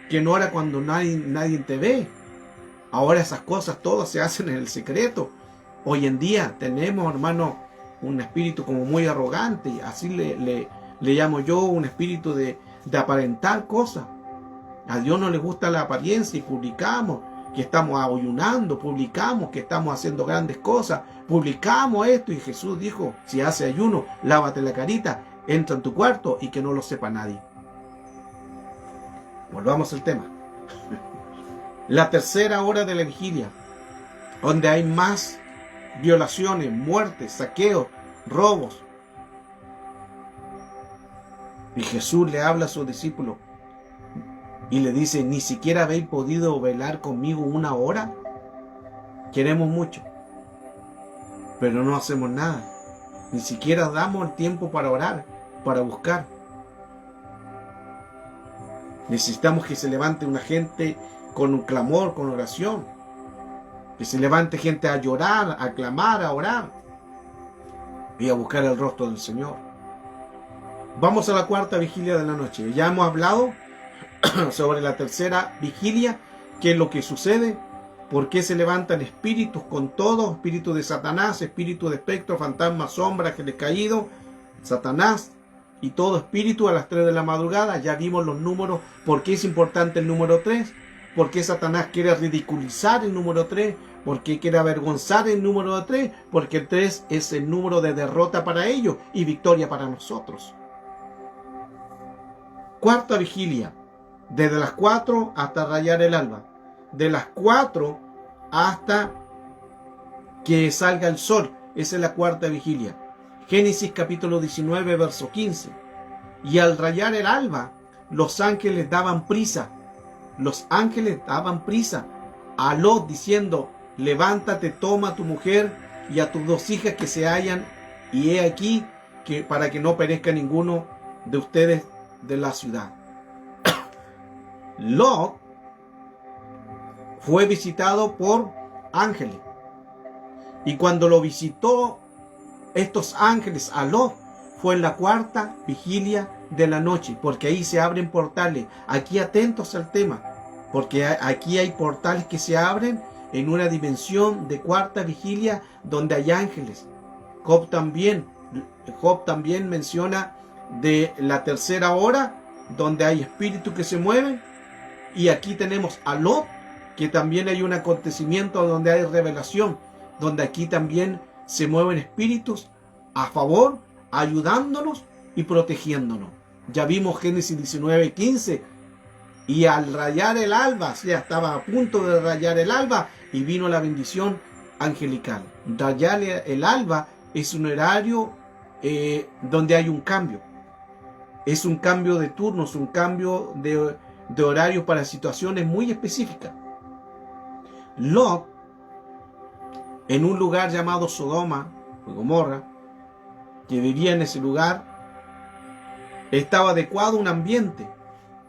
que no ora cuando nadie te ve. Ahora esas cosas todas se hacen en el secreto. Hoy en día tenemos, hermano, un espíritu como muy arrogante, así le llamo yo, un espíritu de aparentar cosas. A Dios no le gusta la apariencia, y publicamos que estamos ayunando, publicamos que estamos haciendo grandes cosas, publicamos esto, y Jesús dijo, si hace ayuno, lávate la carita, entra en tu cuarto y que no lo sepa nadie. Volvamos al tema. La tercera hora de la vigilia, donde hay más violaciones, muertes, saqueos, robos. Y Jesús le habla a sus discípulos y le dice, ¿ni siquiera habéis podido velar conmigo una hora? Queremos mucho, pero no hacemos nada. Ni siquiera damos el tiempo para orar, para buscar. Necesitamos que se levante una gente con un clamor, con oración. Que se levante gente a llorar, a clamar, a orar y a buscar el rostro del Señor. Vamos a la cuarta vigilia de la noche. Ya hemos hablado sobre la tercera vigilia, qué es lo que sucede, por qué se levantan espíritus con todo, espíritu de Satanás, espíritu de espectro, fantasma, sombra, ángeles caídos, Satanás y todo espíritu a las 3 de la madrugada. Ya vimos los números, por qué es importante el número 3, por qué Satanás quiere ridiculizar el número 3, por qué quiere avergonzar el número 3, porque el 3 es el número de derrota para ellos y victoria para nosotros. Cuarta vigilia, desde las 4 hasta rayar el alba, de las 4 hasta que salga el sol. Esa es la cuarta vigilia. Génesis capítulo 19, verso 15. Y al rayar el alba, los ángeles daban prisa. Los ángeles daban prisa a Lot diciendo: levántate, toma a tu mujer y a tus 2 hijas que se hallan, y he aquí que para que no perezca ninguno de ustedes de la ciudad. Lot fue visitado por ángeles. Y cuando lo visitó estos ángeles a Lot, fue en la cuarta vigilia de la noche, porque ahí se abren portales. Aquí atentos al tema, porque aquí hay portales que se abren en una dimensión de cuarta vigilia donde hay ángeles. Job también menciona de la tercera hora, donde hay espíritus que se mueven. Y aquí tenemos a Lot, que también hay un acontecimiento donde hay revelación, donde aquí también se mueven espíritus a favor, ayudándonos y protegiéndonos. Ya vimos Génesis 19:15, y al rayar el alba, ya estaba a punto de rayar el alba, y vino la bendición angelical. Rayar el alba es un horario donde hay un cambio. Es un cambio de turnos, un cambio de horario para situaciones muy específicas. Lot, en un lugar llamado Sodoma o Gomorra, que vivía en ese lugar, estaba adecuado a un ambiente.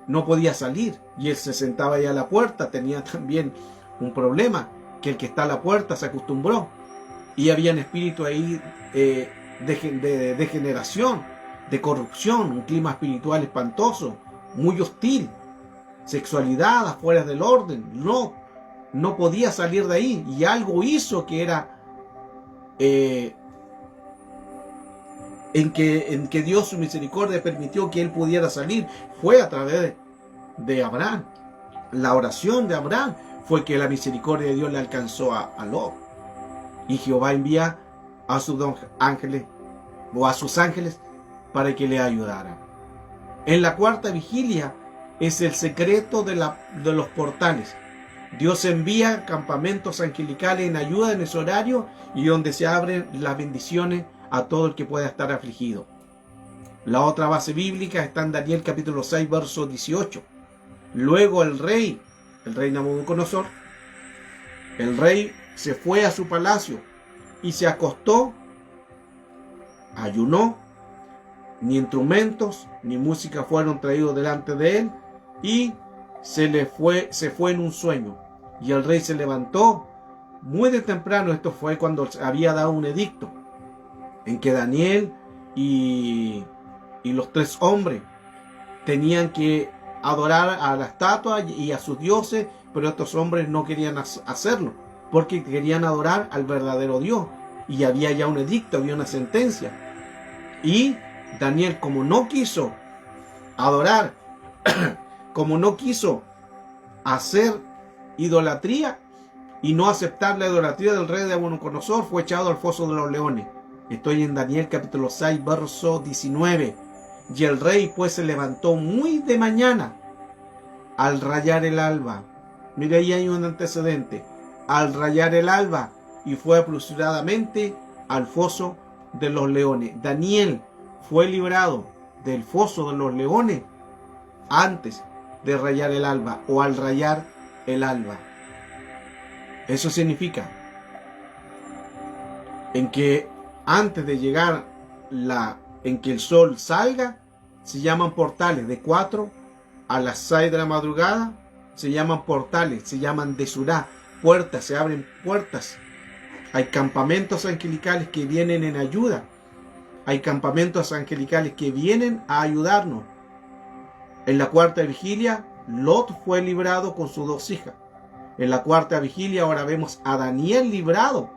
No podía salir, y él se sentaba ahí a la puerta. Tenía también un problema, que el que está a la puerta se acostumbró, y había un espíritu ahí de degeneración, de corrupción, un clima espiritual espantoso, muy hostil, sexualidad afuera del orden. No podía salir de ahí, y algo hizo que era en que Dios, su misericordia, permitió que él pudiera salir. Fue a través de Abraham. La oración de Abraham fue que la misericordia de Dios le alcanzó a Lot. Y Jehová envía a sus ángeles, o a sus ángeles, para que le ayudaran. En la cuarta vigilia es el secreto de los portales. Dios envía campamentos angelicales en ayuda en ese horario, y donde se abren las bendiciones a todo el que pueda estar afligido. La otra base bíblica está en Daniel capítulo 6, verso 18. Luego el rey Nabucodonosor, el rey se fue a su palacio y se acostó, ayunó, ni instrumentos ni música fueron traídos delante de él, y se fue en un sueño. Y el rey se levantó muy de temprano. Esto fue cuando había dado un edicto en que Daniel y los 3 hombres tenían que adorar a la estatua y a sus dioses, pero estos hombres no querían hacerlo, porque querían adorar al verdadero Dios, y había ya un edicto, había una sentencia. Y Daniel, como no quiso adorar, como no quiso hacer idolatría y no aceptar la idolatría del rey de Nabucodonosor, fue echado al foso de los leones. Estoy en Daniel capítulo 6, verso 19. Y el rey pues se levantó muy de mañana, al rayar el alba. Mira, ahí hay un antecedente. Al rayar el alba, y fue apresuradamente al foso de los leones. Daniel fue librado del foso de los leones antes de rayar el alba, o al rayar el alba. Eso significa en que antes de llegar en que el sol salga, se llaman portales. De 4 a las 6 de la madrugada se llaman portales, se llaman desurá, puertas, se abren puertas. Hay campamentos angelicales que vienen en ayuda. Hay campamentos angelicales que vienen a ayudarnos. En la cuarta vigilia, Lot fue librado con sus 2 hijas. En la cuarta vigilia ahora vemos a Daniel librado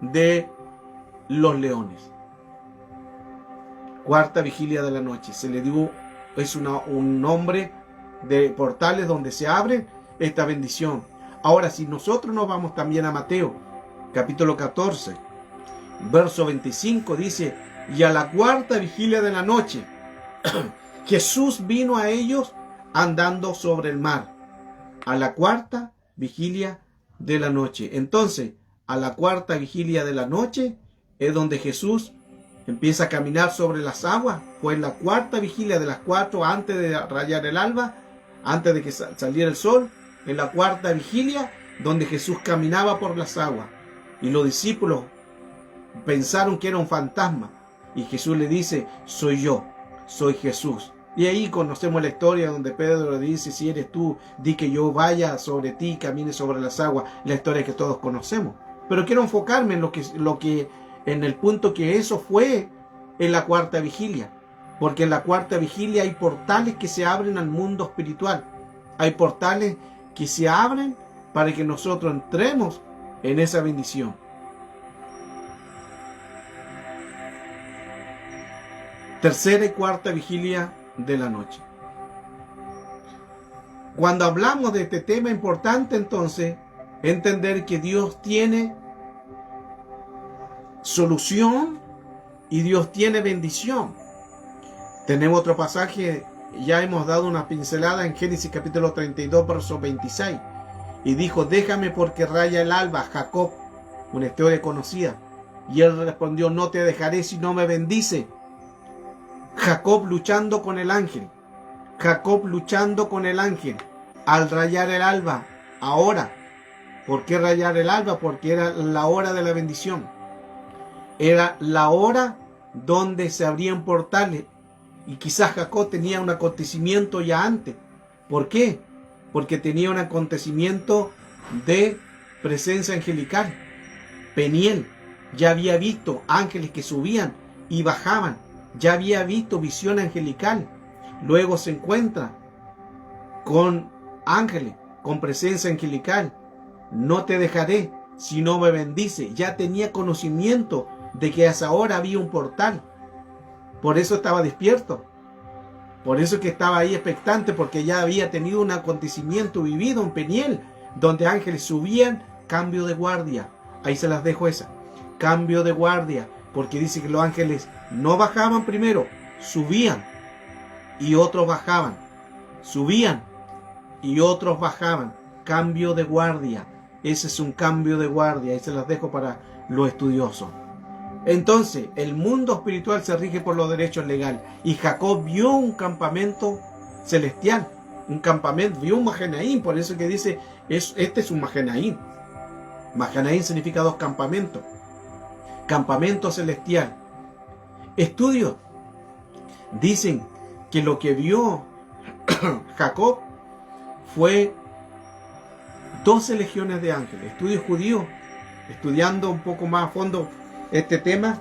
de los leones. Cuarta vigilia de la noche. Se le dio, es un nombre de portales donde se abre esta bendición. Ahora, si nosotros nos vamos también a Mateo, capítulo 14, verso 25, dice: y a la cuarta vigilia de la noche, Jesús vino a ellos andando sobre el mar. A la cuarta vigilia de la noche. Entonces, a la cuarta vigilia de la noche es donde Jesús empieza a caminar sobre las aguas. Fue en la cuarta vigilia de las 4 antes de rayar el alba, antes de que saliera el sol. En la cuarta vigilia donde Jesús caminaba por las aguas. Y los discípulos pensaron que era un fantasma. Y Jesús le dice, soy yo, soy Jesús. Y ahí conocemos la historia donde Pedro le dice, si eres tú, di que yo vaya sobre ti y camine sobre las aguas. La historia que todos conocemos. Pero quiero enfocarme en en el punto que eso fue en la cuarta vigilia. Porque en la cuarta vigilia hay portales que se abren al mundo espiritual. Hay portales que se abren para que nosotros entremos en esa bendición. Tercera y cuarta vigilia de la noche. Cuando hablamos de este tema importante, entonces, entender que Dios tiene solución y Dios tiene bendición. Tenemos otro pasaje, ya hemos dado una pincelada en Génesis capítulo 32, verso 26. Y dijo, déjame porque raya el alba, Jacob, una historia conocida. Y él respondió, no te dejaré si no me bendice. Jacob luchando con el ángel. Jacob luchando con el ángel. Al rayar el alba, ahora. ¿Por qué rayar el alba? Porque era la hora de la bendición. Era la hora donde se abrían portales. Y quizás Jacob tenía un acontecimiento ya antes. ¿Por qué? Porque tenía un acontecimiento de presencia angelical. Peniel ya había visto ángeles que subían y bajaban. Ya había visto visión angelical. Luego se encuentra con ángeles, con presencia angelical. No te dejaré si no me bendice. Ya tenía conocimiento de que a esa hora había un portal. Por eso estaba despierto. Por eso que estaba ahí expectante, porque ya había tenido un acontecimiento vivido en Peniel, donde ángeles subían, cambio de guardia. Ahí se las dejo esa. Cambio de guardia, porque dice que los ángeles no bajaban primero, subían y otros bajaban. Subían y otros bajaban. Cambio de guardia. Ese es un cambio de guardia. Ahí se las dejo para los estudiosos. Entonces, el mundo espiritual se rige por los derechos legales. Y Jacob vio un campamento celestial. Un campamento, vio un Mahanaim. Por eso que dice, este es un Mahanaim. Mahanaim significa 2 campamentos. Campamento celestial. Estudios dicen que lo que vio Jacob fue 12 legiones de ángeles. Estudios judíos, estudiando un poco más a fondo este tema,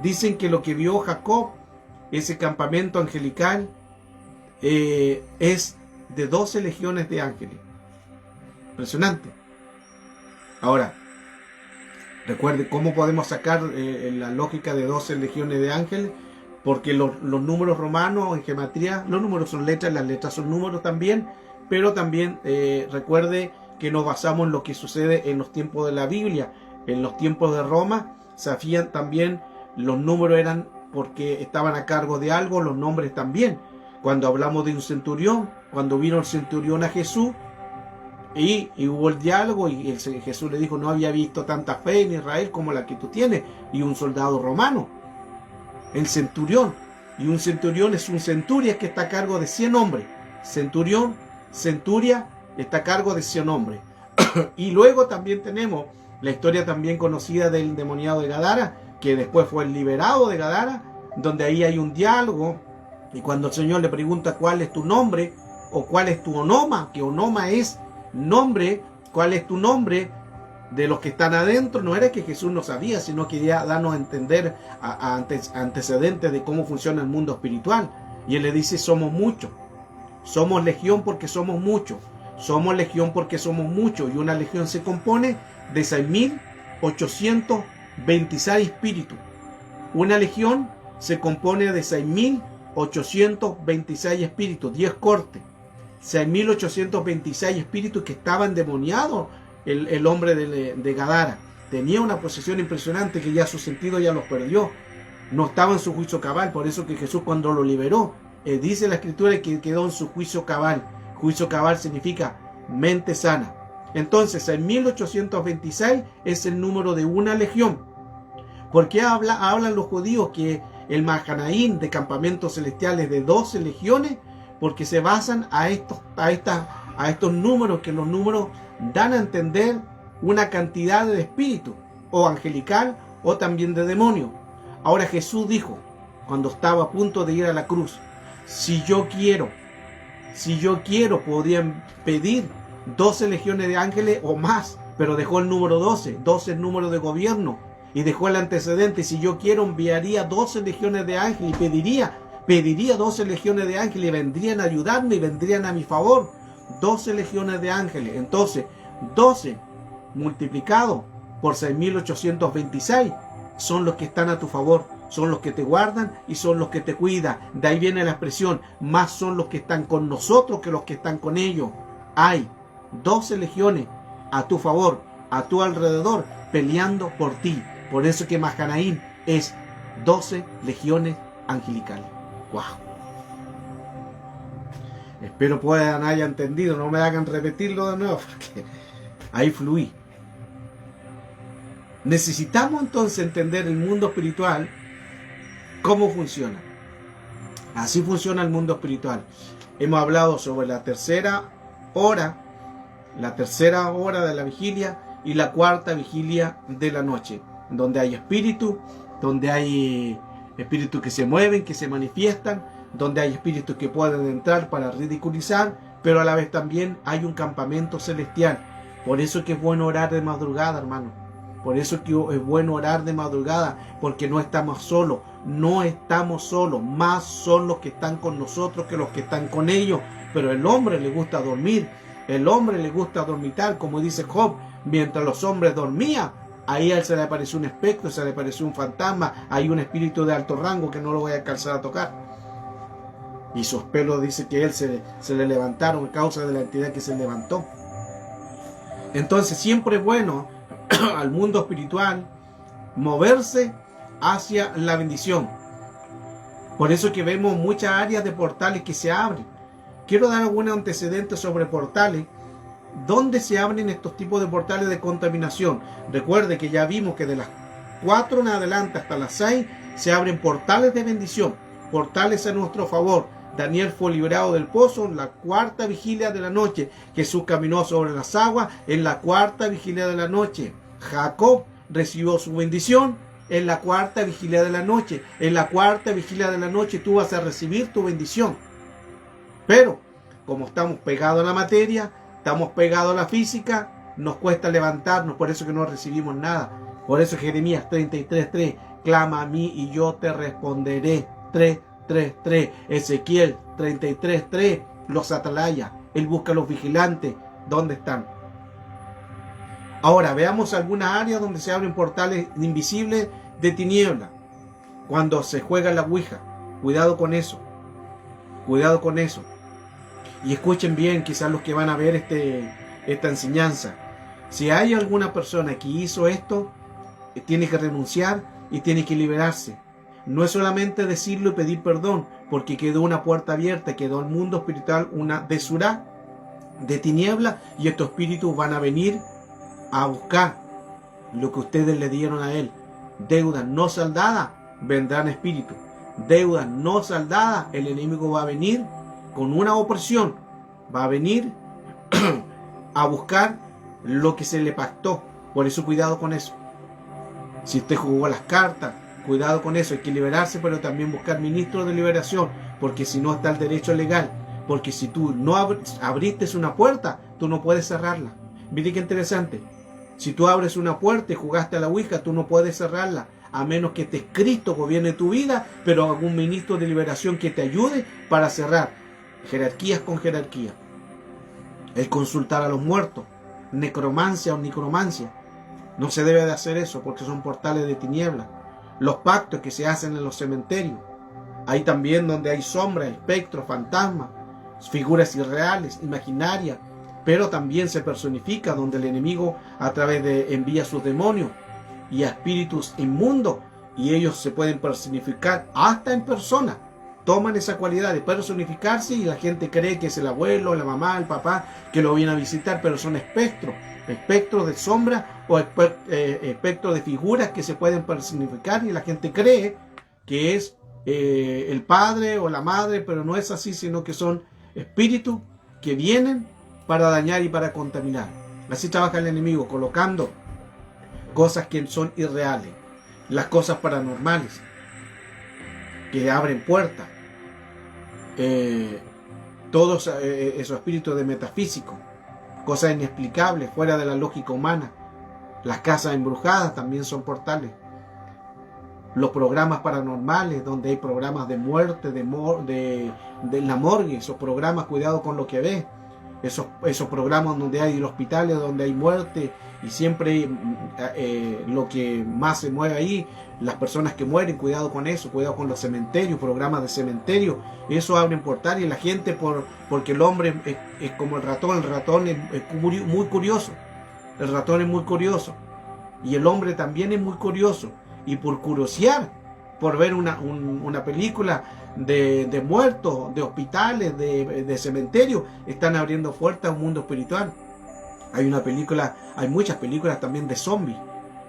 dicen que lo que vio Jacob, ese campamento angelical, es de 12 legiones de ángeles. Impresionante. Ahora, recuerde cómo podemos sacar la lógica de 12 legiones de ángeles, porque los números romanos en gematría, los números son letras, las letras son números también, pero también recuerde que nos basamos en lo que sucede en los tiempos de la Biblia. En los tiempos de Roma se hacían también, los números eran porque estaban a cargo de algo, los nombres también. Cuando hablamos de un centurión, cuando vino el centurión a Jesús, y hubo el diálogo, y Jesús le dijo, no había visto tanta fe en Israel como la que tú tienes, y un soldado romano, el centurión. Y un centurión es un centuria que está a cargo de 100 hombres. Centurión, centuria, está a cargo de 100 hombres. Y luego también tenemos la historia también conocida del endemoniado de Gadara, que después fue el liberado de Gadara, donde ahí hay un diálogo, y cuando el Señor le pregunta cuál es tu nombre, o cuál es tu onoma, que onoma es nombre, cuál es tu nombre de los que están adentro, no era que Jesús no sabía, sino que quería darnos a entender antecedentes de cómo funciona el mundo espiritual. Y él le dice, somos muchos, somos legión porque somos muchos, somos legión porque somos muchos, y una legión se compone de 6.826 espíritus. Una legión se compone de 6.826 espíritus, 10 cortes. 6.826 espíritus que estaban endemoniados. El hombre de Gadara tenía una posesión impresionante que ya su sentido ya los perdió. No estaba en su juicio cabal. Por eso que Jesús, cuando lo liberó, dice la escritura que quedó en su juicio cabal. Juicio cabal significa mente sana. Entonces, en 1826 es el número de una legión. ¿Por qué hablan los judíos que el Mahanaim de campamentos celestiales de 12 legiones? Porque se basan a estos números, que los números dan a entender una cantidad de espíritu, o angelical, o también de demonio. Ahora Jesús dijo, cuando estaba a punto de ir a la cruz, si yo quiero, podrían pedir 12 legiones de ángeles o más, pero dejó el número 12, 12 es el número de gobierno, y dejó el antecedente, si yo quiero enviaría 12 legiones de ángeles y pediría 12 legiones de ángeles y vendrían a ayudarme y vendrían a mi favor, 12 legiones de ángeles. Entonces, 12 multiplicado por 6.826 son los que están a tu favor, son los que te guardan y son los que te cuidan. De ahí viene la expresión, más son los que están con nosotros que los que están con ellos. Hay 12 legiones a tu favor, a tu alrededor, peleando por ti. Por eso que Mahanaim es 12 legiones angelicales. ¡Wow! Espero haya entendido, no me hagan repetirlo de nuevo, porque ahí fluí. Necesitamos entonces entender el mundo espiritual, cómo funciona. Así funciona el mundo espiritual. Hemos hablado sobre la tercera hora de la vigilia y la cuarta vigilia de la noche, donde hay espíritus que se mueven, que se manifiestan, donde hay espíritus que pueden entrar para ridiculizar, pero a la vez también hay un campamento celestial. Por eso es que es bueno orar de madrugada, hermano. Por eso es que es bueno orar de madrugada, porque no estamos solos, más son los que están con nosotros que los que están con ellos. Pero el hombre le gusta dormir, el hombre le gusta dormitar, como dice Job, mientras los hombres dormían, ahí a él se le apareció un espectro, se le apareció un fantasma, hay un espíritu de alto rango que no lo voy a alcanzar a tocar. Y sus pelos dice que él se le levantaron a causa de la entidad que se levantó. Entonces siempre es bueno al mundo espiritual moverse hacia la bendición. Por eso que vemos muchas áreas de portales que se abren. Quiero dar algunos antecedentes sobre portales. ¿Dónde se abren estos tipos de portales de contaminación? Recuerde que ya vimos que de las 4 en adelante hasta las 6 se abren portales de bendición, portales a nuestro favor. Daniel fue liberado del pozo en la cuarta vigilia de la noche. Jesús caminó sobre las aguas en la cuarta vigilia de la noche. Jacob recibió su bendición en la cuarta vigilia de la noche. En la cuarta vigilia de la noche tú vas a recibir tu bendición. Pero, como estamos pegados a la materia, estamos pegados a la física, nos cuesta levantarnos, por eso que no recibimos nada. Por eso Jeremías 33:3, clama a mí y yo te responderé. 3:3. Ezequiel 33:3, los atalayas, él busca a los vigilantes. ¿Dónde están? Ahora veamos algunas áreas donde se abren portales invisibles de tiniebla. Cuando se juega la ouija, cuidado con eso. Cuidado con eso. Y escuchen bien, quizás los que van a ver esta enseñanza. Si hay alguna persona que hizo esto, tiene que renunciar y tiene que liberarse. No es solamente decirlo y pedir perdón, porque quedó una puerta abierta, quedó el mundo espiritual una desurá de tiniebla, y estos espíritus van a venir a buscar lo que ustedes le dieron a él. Deudas no saldadas, vendrán espíritus. Deudas no saldadas, el enemigo va a venir con una opresión, va a venir a buscar lo que se le pactó. Por eso cuidado con eso. Si usted jugó las cartas, cuidado con eso. Hay que liberarse, pero también buscar ministros de liberación, porque si no está el derecho legal. Porque si tú no abriste una puerta, tú no puedes cerrarla. Mire qué interesante. Si tú abres una puerta y jugaste a la ouija, tú no puedes cerrarla, a menos que estés Cristo gobierne tu vida, pero algún ministro de liberación que te ayude para cerrar. Jerarquías con jerarquía. El consultar a los muertos, necromancia o necromancia. No se debe de hacer eso, porque son portales de tiniebla. Los pactos que se hacen en los cementerios. Ahí también donde hay sombras, espectros, fantasmas, figuras irreales, imaginarias, pero también se personifica, donde el enemigo a través de envía sus demonios y a espíritus inmundos, y ellos se pueden personificar hasta en persona. toman esa cualidad de personificarse y la gente cree que es el abuelo, la mamá, el papá que lo viene a visitar, pero son espectros de sombra o espectros de figuras que se pueden personificar y la gente cree que es el padre o la madre, pero no es así, sino que son espíritus que vienen para dañar y para contaminar. Así trabaja el enemigo, colocando cosas que son irreales, las cosas paranormales que abren puertas, todos esos espíritus de metafísico, cosas inexplicables fuera de la lógica humana. Las casas embrujadas también son portales. Los programas paranormales, donde hay programas de muerte, de la morgue, esos programas, cuidado con lo que ves. Esos programas donde hay hospitales, donde hay muerte, y siempre lo que más se mueve ahí, las personas que mueren, cuidado con eso, cuidado con los cementerios, programas de cementerio, eso abre portales y la gente, porque el hombre es como el ratón es muy curioso, el ratón es muy curioso, y el hombre también es muy curioso, y por curiosear, por ver una película de muertos, de hospitales, de cementerios, están abriendo puertas a un mundo espiritual. Hay muchas películas también de zombies.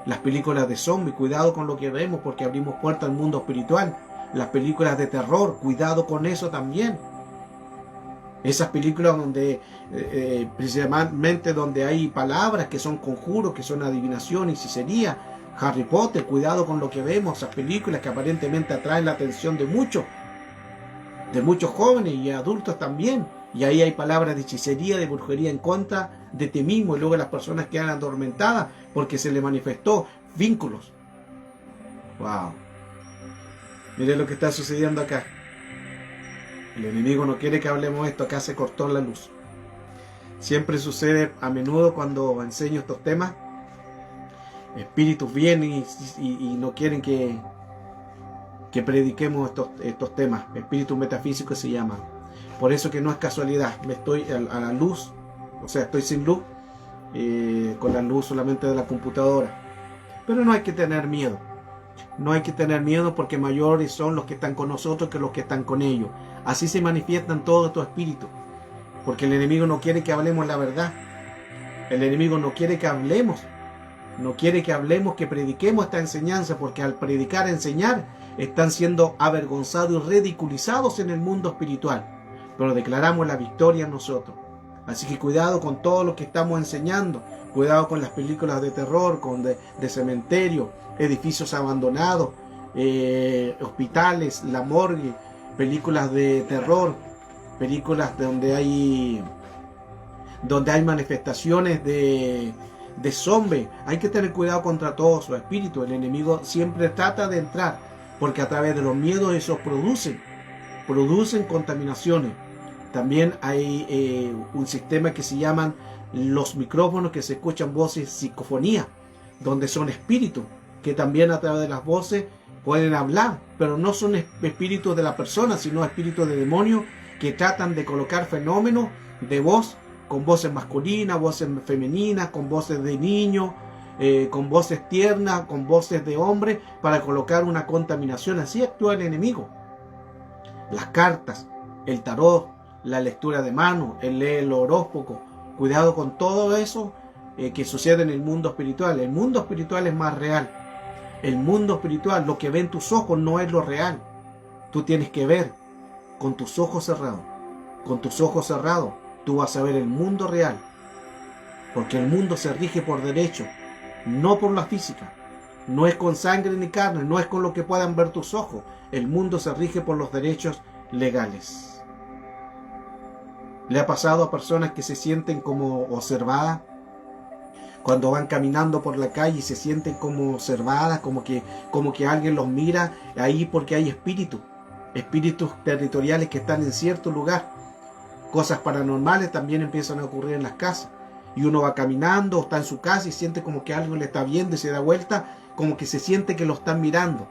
Las películas de zombies, cuidado con lo que vemos porque abrimos puertas al mundo espiritual. Las películas de terror, cuidado con eso también. Esas películas donde, principalmente donde hay palabras que son conjuros, que son adivinación y hechicería. Harry Potter, cuidado con lo que vemos, esas películas que aparentemente atraen la atención de muchos jóvenes y adultos también. Y ahí hay palabras de hechicería, de brujería en contra de ti mismo, y luego las personas quedan atormentadas porque se le manifestó vínculos. Wow. Mire lo que está sucediendo acá. El enemigo no quiere que hablemos esto, acá se cortó la luz. Siempre sucede a menudo cuando enseño estos temas. Espíritus vienen y no quieren que prediquemos estos temas. Espíritus metafísicos se llaman. Por eso que no es casualidad. Estoy a la luz, o sea, estoy sin luz, con la luz solamente de la computadora. Pero no hay que tener miedo. No hay que tener miedo porque mayores son los que están con nosotros que los que están con ellos. Así se manifiestan todos estos espíritus. Porque el enemigo no quiere que hablemos la verdad. El enemigo no quiere que hablemos. No quiere que hablemos, que prediquemos esta enseñanza, porque al predicar, enseñar, están siendo avergonzados y ridiculizados en el mundo espiritual. Pero declaramos la victoria en nosotros. Así que cuidado con todo lo que estamos enseñando. Cuidado con las películas de terror, de cementerio, edificios abandonados, hospitales, la morgue, películas de terror, películas donde hay manifestaciones de zombies. Hay que tener cuidado contra todos los espíritus. El enemigo siempre trata de entrar, porque a través de los miedos esos producen contaminaciones. También hay un sistema que se llaman los micrófonos, que se escuchan voces, psicofonía, donde son espíritus que también a través de las voces pueden hablar, pero no son espíritus de la persona, sino espíritus de demonios que tratan de colocar fenómenos de voz, con voces masculinas, voces femeninas, con voces de niños, con voces tiernas, con voces de hombre, para colocar una contaminación. Así actúa el enemigo. Las cartas, el tarot, la lectura de mano, el horóscopo. Cuidado con todo eso que sucede en el mundo espiritual. El mundo espiritual es más real. El mundo espiritual, lo que ven tus ojos no es lo real. Tú tienes que ver con tus ojos cerrados. Con tus ojos cerrados tú vas a ver el mundo real. Porque el mundo se rige por derecho, no por la física. No es con sangre ni carne, no es con lo que puedan ver tus ojos. El mundo se rige por los derechos legales. ¿Le ha pasado a personas que se sienten como observadas? Cuando van caminando por la calle y se sienten como observadas, como que alguien los mira, ahí porque hay espíritus territoriales que están en cierto lugar. Cosas paranormales también empiezan a ocurrir en las casas. Y uno va caminando o está en su casa y siente como que algo le está viendo y se da vuelta, como que se siente que lo están mirando.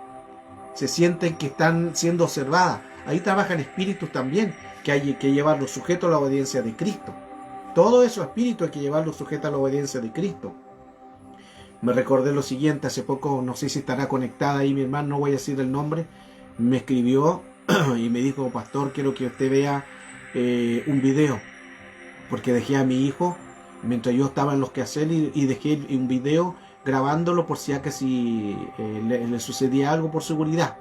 Se sienten que están siendo observadas. Ahí trabajan espíritus también, que hay que llevarlos sujetos a la obediencia de Cristo. Todos esos espíritus hay que llevarlos sujetos a la obediencia de Cristo. Me recordé lo siguiente, hace poco, no sé si estará conectada ahí mi hermano, no voy a decir el nombre, me escribió y me dijo, pastor, quiero que usted vea un video, porque dejé a mi hijo mientras yo estaba en los quehaceres y dejé un video grabándolo por si acaso le sucedía algo por seguridad.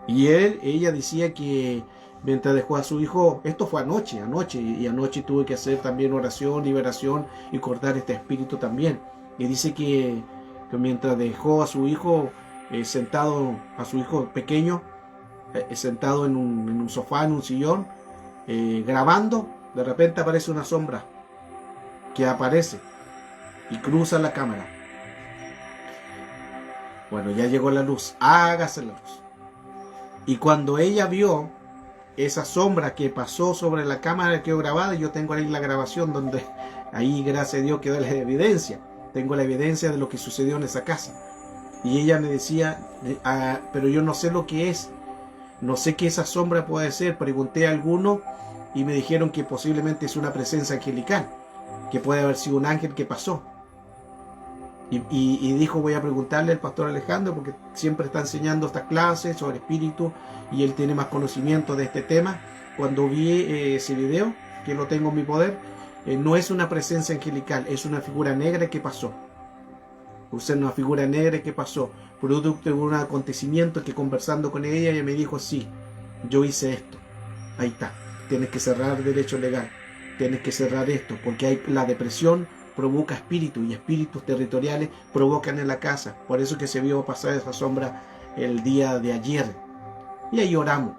Y ella decía que mientras dejó a su hijo, esto fue anoche, y anoche tuve que hacer también oración, liberación y cortar este espíritu también. Y dice que mientras dejó a su hijo sentado, a su hijo pequeño, sentado en un sofá, en un sillón, grabando, de repente aparece una sombra que aparece y cruza la cámara. Bueno, ya llegó la luz, hágase la luz. Y cuando ella vio esa sombra que pasó sobre la cámara que quedó grabada, yo tengo ahí la grabación donde ahí, gracias a Dios, quedó la evidencia. Tengo la evidencia de lo que sucedió en esa casa. Y ella me decía, pero yo no sé lo que es. No sé qué esa sombra puede ser. Pregunté a alguno y me dijeron que posiblemente es una presencia angelical, que puede haber sido un ángel que pasó. Y dijo, voy a preguntarle al pastor Alejandro, porque siempre está enseñando estas clases sobre espíritu y él tiene más conocimiento de este tema. Cuando vi ese video, que lo tengo en mi poder, no es una presencia angelical, es una figura negra que pasó. Usé una figura negra que pasó, producto de un acontecimiento que, conversando con ella me dijo, sí, yo hice esto. Ahí está, tienes que cerrar derecho legal, tienes que cerrar esto, porque hay la depresión provoca espíritus, y espíritus territoriales provocan en la casa. Por eso que se vio pasar esa sombra el día de ayer. Y ahí oramos.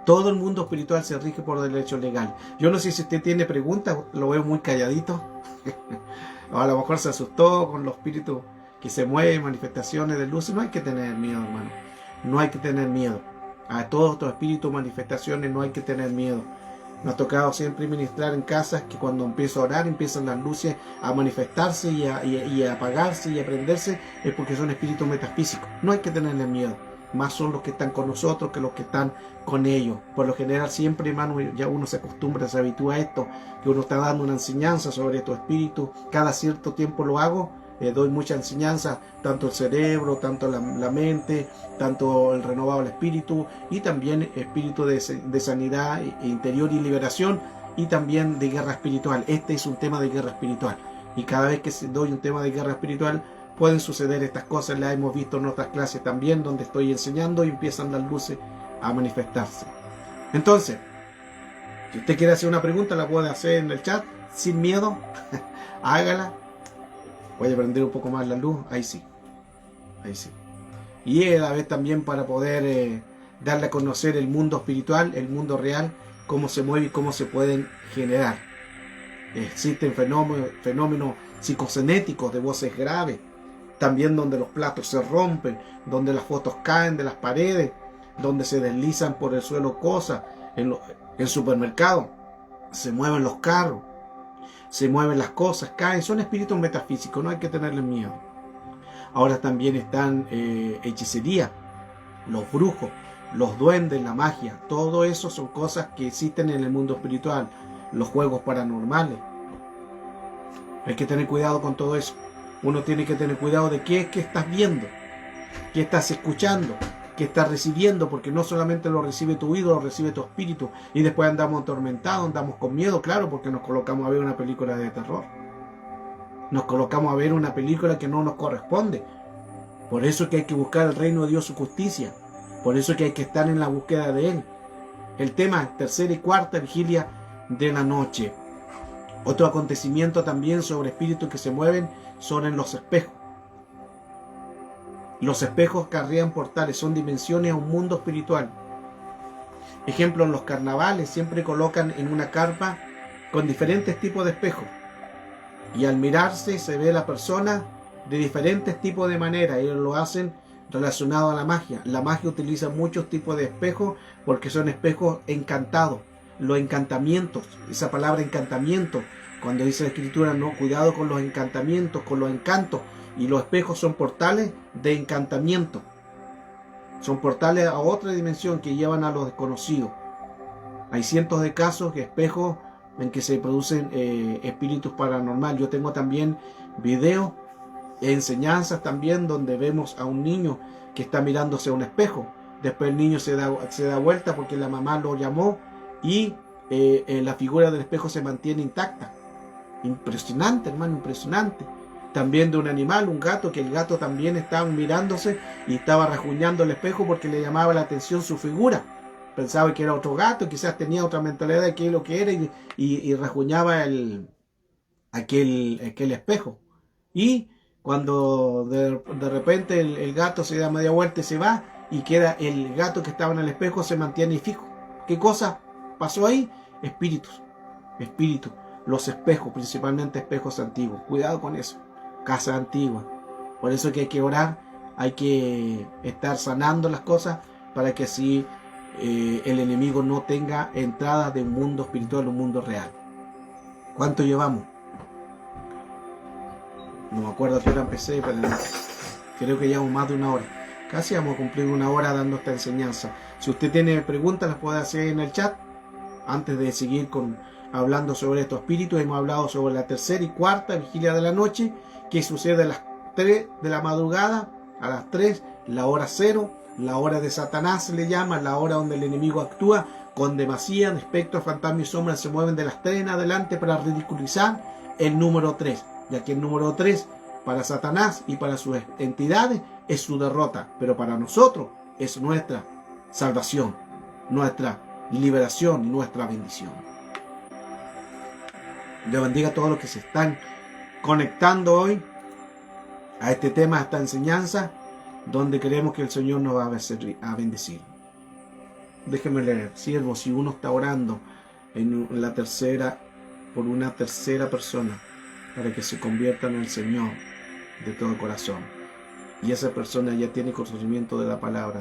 Todo el mundo espiritual se rige por derecho legal. Yo no sé si usted tiene preguntas, lo veo muy calladito. A lo mejor se asustó con los espíritus que se mueven, manifestaciones de luz. No hay que tener miedo, hermano. No hay que tener miedo. A todos estos espíritus, manifestaciones, no hay que tener miedo. Me ha tocado siempre ministrar en casas que cuando empiezo a orar empiezan las luces a manifestarse y a apagarse y a prenderse, es porque son espíritus metafísicos. No hay que tenerle miedo. Más son los que están con nosotros que los que están con ellos. Por lo general siempre, hermano, ya uno se acostumbra, se habitúa a esto, que uno está dando una enseñanza sobre estos espíritus. Cada cierto tiempo lo hago. Doy mucha enseñanza, tanto el cerebro, tanto la mente, tanto el renovado espíritu, y también espíritu de sanidad interior y liberación, y también de guerra espiritual. Este es un tema de guerra espiritual, y cada vez que doy un tema de guerra espiritual pueden suceder estas cosas. Las hemos visto en otras clases también, donde estoy enseñando y empiezan las luces a manifestarse. Entonces, si usted quiere hacer una pregunta, la puede hacer en el chat sin miedo. Hágala. Voy a prender un poco más la luz. Ahí sí. Ahí sí. Y a la vez también para poder darle a conocer el mundo espiritual, el mundo real, cómo se mueve y cómo se pueden generar. Existen fenómenos psicocenéticos de voces graves, también donde los platos se rompen, donde las fotos caen de las paredes, donde se deslizan por el suelo cosas, en el supermercado, se mueven los carros, se mueven las cosas, caen. Son espíritus metafísicos, no hay que tenerles miedo. Ahora también están hechicería, los brujos, los duendes, la magia. Todo eso son cosas que existen en el mundo espiritual. Los juegos paranormales. Hay que tener cuidado con todo eso. Uno tiene que tener cuidado de qué es que estás viendo, qué estás escuchando, qué estás recibiendo, porque no solamente lo recibe tu oído, lo recibe tu espíritu, y después andamos atormentados, andamos con miedo, claro, porque nos colocamos a ver una película de terror. Nos colocamos a ver una película que no nos corresponde. Por eso es que hay que buscar el reino de Dios, su justicia. Por eso es que hay que estar en la búsqueda de Él. El tema, tercera y cuarta vigilia de la noche. Otro acontecimiento también sobre espíritus que se mueven son en los espejos. Los espejos carrían portales, son dimensiones a un mundo espiritual. Ejemplo, en los carnavales siempre colocan en una carpa con diferentes tipos de espejos. Y al mirarse se ve la persona de diferentes tipos de manera. Ellos lo hacen relacionado a la magia. La magia utiliza muchos tipos de espejos porque son espejos encantados. Los encantamientos, esa palabra encantamiento, cuando dice la escritura, no, cuidado con los encantamientos, con los encantos. Y los espejos son portales de encantamiento. Son portales a otra dimensión que llevan a lo desconocido. Hay cientos de casos de espejos en que se producen espíritus paranormales. Yo tengo también videos e enseñanzas también donde vemos a un niño que está mirándose a un espejo. Después el niño se da vuelta porque la mamá lo llamó y la figura del espejo se mantiene intacta. Impresionante, hermano, impresionante. También de un animal, un gato, que el gato también estaba mirándose y estaba rajuñando el espejo porque le llamaba la atención su figura. Pensaba que era otro gato, quizás tenía otra mentalidad de qué es lo que era y rajuñaba aquel espejo. Y cuando de repente el gato se da media vuelta y se va, y queda el gato que estaba en el espejo, se mantiene fijo. ¿Qué cosa pasó ahí? Espíritus. Los espejos, principalmente espejos antiguos. Cuidado con eso. Casa antigua. Por eso que hay que orar, hay que estar sanando las cosas para que así el enemigo no tenga entradas de un mundo espiritual, un mundo real. ¿Cuánto llevamos? No me acuerdo a qué hora empecé, pero creo que llevamos más de una hora. Casi vamos a cumplir una hora dando esta enseñanza. Si usted tiene preguntas, las puede hacer en el chat. Antes de seguir hablando sobre estos espíritus, hemos hablado sobre la tercera y cuarta vigilia de la noche, que sucede a las 3 de la madrugada, a las 3, la hora cero, la hora de Satanás se le llama, la hora donde el enemigo actúa con demasía, espectros, fantasmas y sombras se mueven de las 3 en adelante para ridiculizar el número 3, ya que el número 3 para Satanás y para sus entidades es su derrota, pero para nosotros es nuestra salvación, nuestra liberación, nuestra bendición. Dios bendiga a todos los que se están conectando hoy a este tema, a esta enseñanza, donde creemos que el Señor nos va a bendecir. Déjenme leer, siervo, si uno está orando por una tercera persona, para que se convierta en el Señor de todo corazón, y esa persona ya tiene conocimiento de la palabra,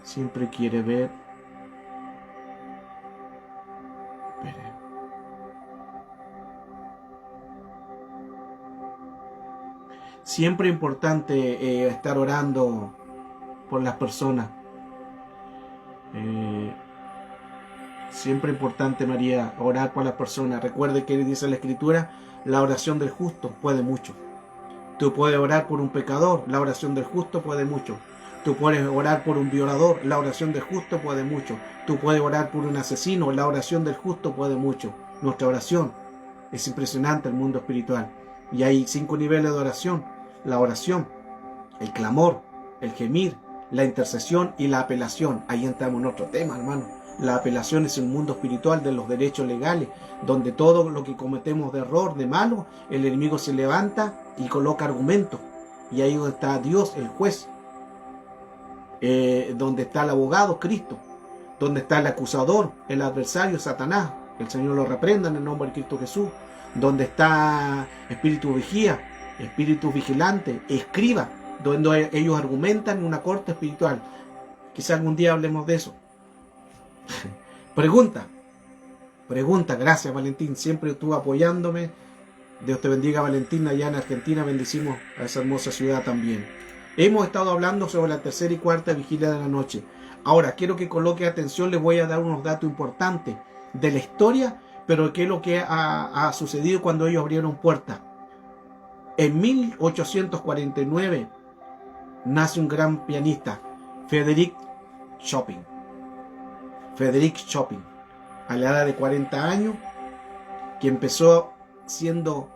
siempre quiere ver, siempre es importante estar orando por las personas. Siempre es importante, María, orar por las personas. Recuerde que dice la Escritura, la oración del justo puede mucho. Tú puedes orar por un pecador, la oración del justo puede mucho. Tú puedes orar por un violador, la oración del justo puede mucho. Tú puedes orar por un asesino, la oración del justo puede mucho. Nuestra oración es impresionante, el mundo espiritual. Y hay 5 niveles de oración: la oración, el clamor, el gemir, la intercesión y la apelación. Ahí entramos en otro tema, hermano. La apelación es el mundo espiritual de los derechos legales, donde todo lo que cometemos de error, de malo, el enemigo se levanta y coloca argumentos. Y ahí donde está Dios, el juez, donde está el abogado, Cristo, donde está el acusador, el adversario, Satanás. El Señor lo reprenda en el nombre de Cristo Jesús. Donde está espíritu vigía, espíritu vigilante, escriba, donde ellos argumentan en una corte espiritual. Quizá algún día hablemos de eso. Pregunta, gracias Valentín, siempre estuvo apoyándome. Dios te bendiga, Valentín, allá en Argentina, bendecimos a esa hermosa ciudad también. Hemos estado hablando sobre la tercera y cuarta vigilia de la noche. Ahora, quiero que coloque atención, les voy a dar unos datos importantes de la historia, pero qué es lo que ha sucedido cuando ellos abrieron puertas. En 1849 nace un gran pianista, Frédéric Chopin, a la edad de 40 años, que empezó siendo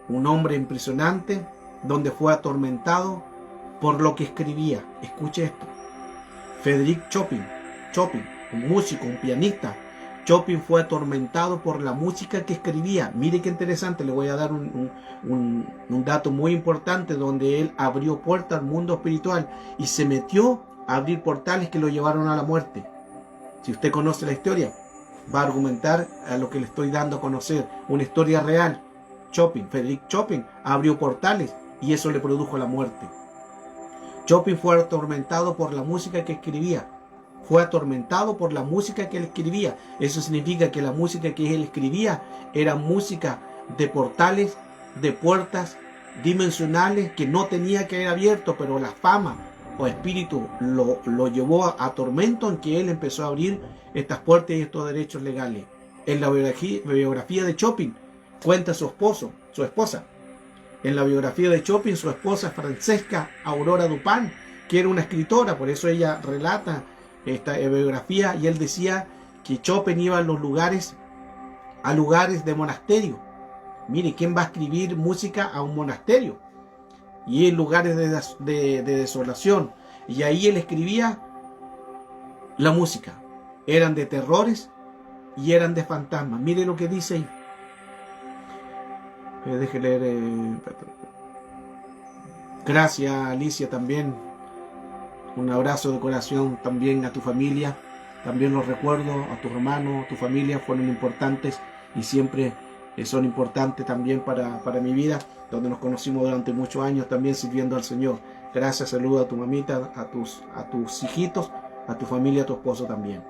un hombre impresionante, donde fue atormentado por lo que escribía. Escuche esto. Frédéric Chopin, un músico, un pianista. Chopin fue atormentado por la música que escribía. Mire qué interesante, le voy a dar un dato muy importante, donde él abrió puertas al mundo espiritual y se metió a abrir portales que lo llevaron a la muerte. Si usted conoce la historia, va a argumentar a lo que le estoy dando a conocer, una historia real. Frédéric Chopin abrió portales y eso le produjo la muerte. Chopin fue atormentado por la música que escribía. Eso significa que la música que él escribía era música de portales, de puertas dimensionales que no tenía que haber abierto, pero la fama o espíritu lo llevó a tormento, en que él empezó a abrir estas puertas y estos derechos legales. En la biografía de Chopin cuenta su esposa. En la biografía de Chopin, su esposa Francesca Aurora Dupin, que era una escritora, por eso ella relata esta biografía, y él decía que Chopin iba a lugares de monasterio. Mire, ¿quién va a escribir música a un monasterio? Y en lugares de desolación. Y ahí él escribía la música. Eran de terrores y eran de fantasmas. Mire lo que dice ahí. Deje leer. Gracias, Alicia, también. Un abrazo de corazón también a tu familia. También los recuerdo a tus hermanos, a tu familia, fueron importantes y siempre son importantes también para mi vida, donde nos conocimos durante muchos años también sirviendo al Señor. Gracias, saludo a tu mamita, a tus hijitos, a tu familia, a tu esposo también.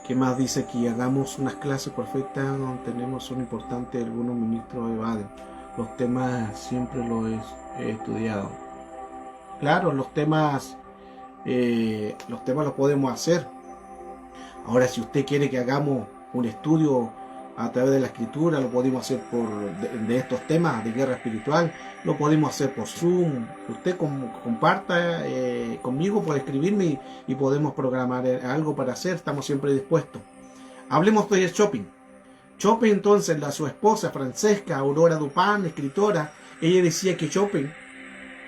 ¿Qué más dice aquí? Hagamos unas clases perfectas donde tenemos, son importantes, algunos ministros evaden. Los temas siempre los he estudiado. Claro, los temas los podemos hacer. Ahora, si usted quiere que hagamos un estudio a través de la escritura, lo podemos hacer de estos temas de guerra espiritual, lo podemos hacer por Zoom. Usted comparta conmigo, puede escribirme y podemos programar algo para hacer. Estamos siempre dispuestos. Hablemos de Chopin. Chopin, entonces, su esposa Francesca Aurora Dupin, escritora, ella decía que Chopin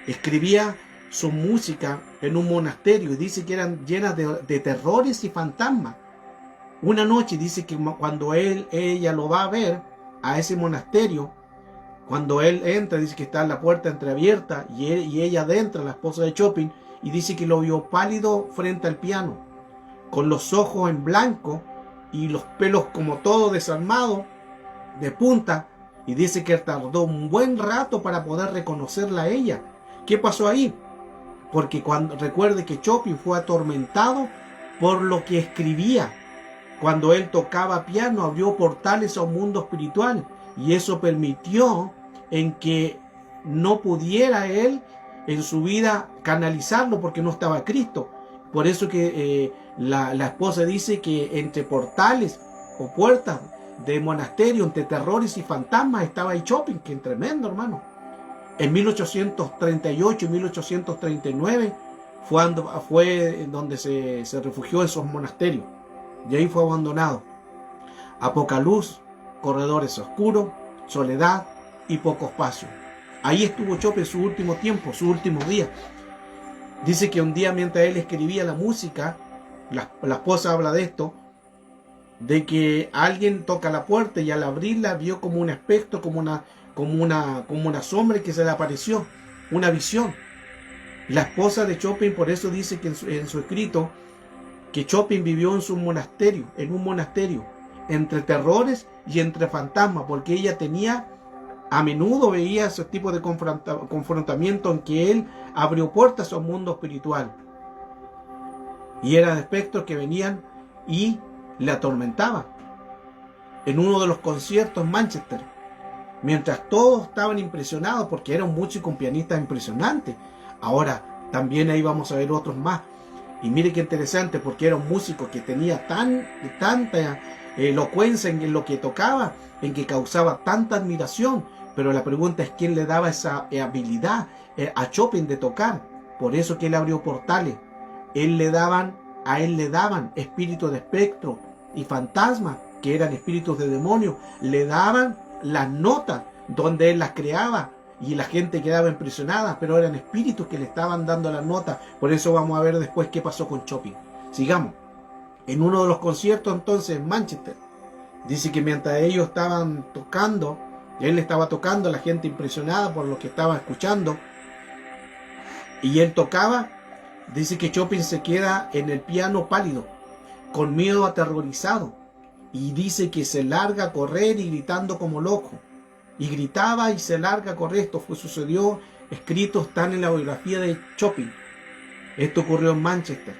escribía su música en un monasterio y dice que eran llenas de terrores y fantasmas. Una noche dice que cuando ella lo va a ver a ese monasterio, cuando él entra, dice que está la puerta entreabierta y ella adentro, la esposa de Chopin, y dice que lo vio pálido frente al piano, con los ojos en blanco y los pelos como todo desarmado, de punta, y dice que tardó un buen rato para poder reconocerla a ella. ¿Qué pasó ahí? Porque recuerde que Chopin fue atormentado por lo que escribía. Cuando él tocaba piano, abrió portales a un mundo espiritual, y eso permitió en que no pudiera él en su vida canalizarlo porque no estaba Cristo. Por eso que la esposa dice que entre portales o puertas de monasterio, entre terrores y fantasmas, estaba ahí Chopin, que es tremendo, hermano. En 1838 y 1839 fue donde se refugió en esos monasterios, y ahí fue abandonado. A poca luz, corredores oscuros, soledad y poco espacio. Ahí estuvo Chopin su último tiempo, sus últimos días. Dice que un día, mientras él escribía la música, la esposa habla de esto, de que alguien toca la puerta y al abrirla vio como un aspecto, como una sombra que se le apareció, una visión. La esposa de Chopin por eso dice que en su escrito que Chopin vivió en un monasterio, entre terrores y entre fantasmas, porque ella a menudo veía ese tipo de confrontamiento en que él abrió puertas a un mundo espiritual. Y eran espectros que venían y le atormentaban. En uno de los conciertos en Manchester, mientras todos estaban impresionados, porque era un músico, un pianista impresionante. Ahora, también ahí vamos a ver otros más. Y mire qué interesante, porque era un músico que tenía tanta elocuencia en lo que tocaba, en que causaba tanta admiración. Pero la pregunta es quién le daba esa habilidad a Chopin de tocar. Por eso que él abrió portales. A él le daban espíritus de espectro y fantasmas, que eran espíritus de demonios. Le daban las notas donde él las creaba y la gente quedaba impresionada, pero eran espíritus que le estaban dando las notas. Por eso vamos a ver después qué pasó con Chopin. Sigamos. En uno de los conciertos entonces en Manchester, dice que mientras ellos estaban tocando, él estaba tocando, la gente impresionada por lo que estaba escuchando, y él tocaba, dice que Chopin se queda en el piano pálido, con miedo, aterrorizado, y dice que se larga a correr y gritando como loco. Y gritaba y se larga a correr. Esto sucedió, escritos están en la biografía de Chopin. Esto ocurrió en Manchester.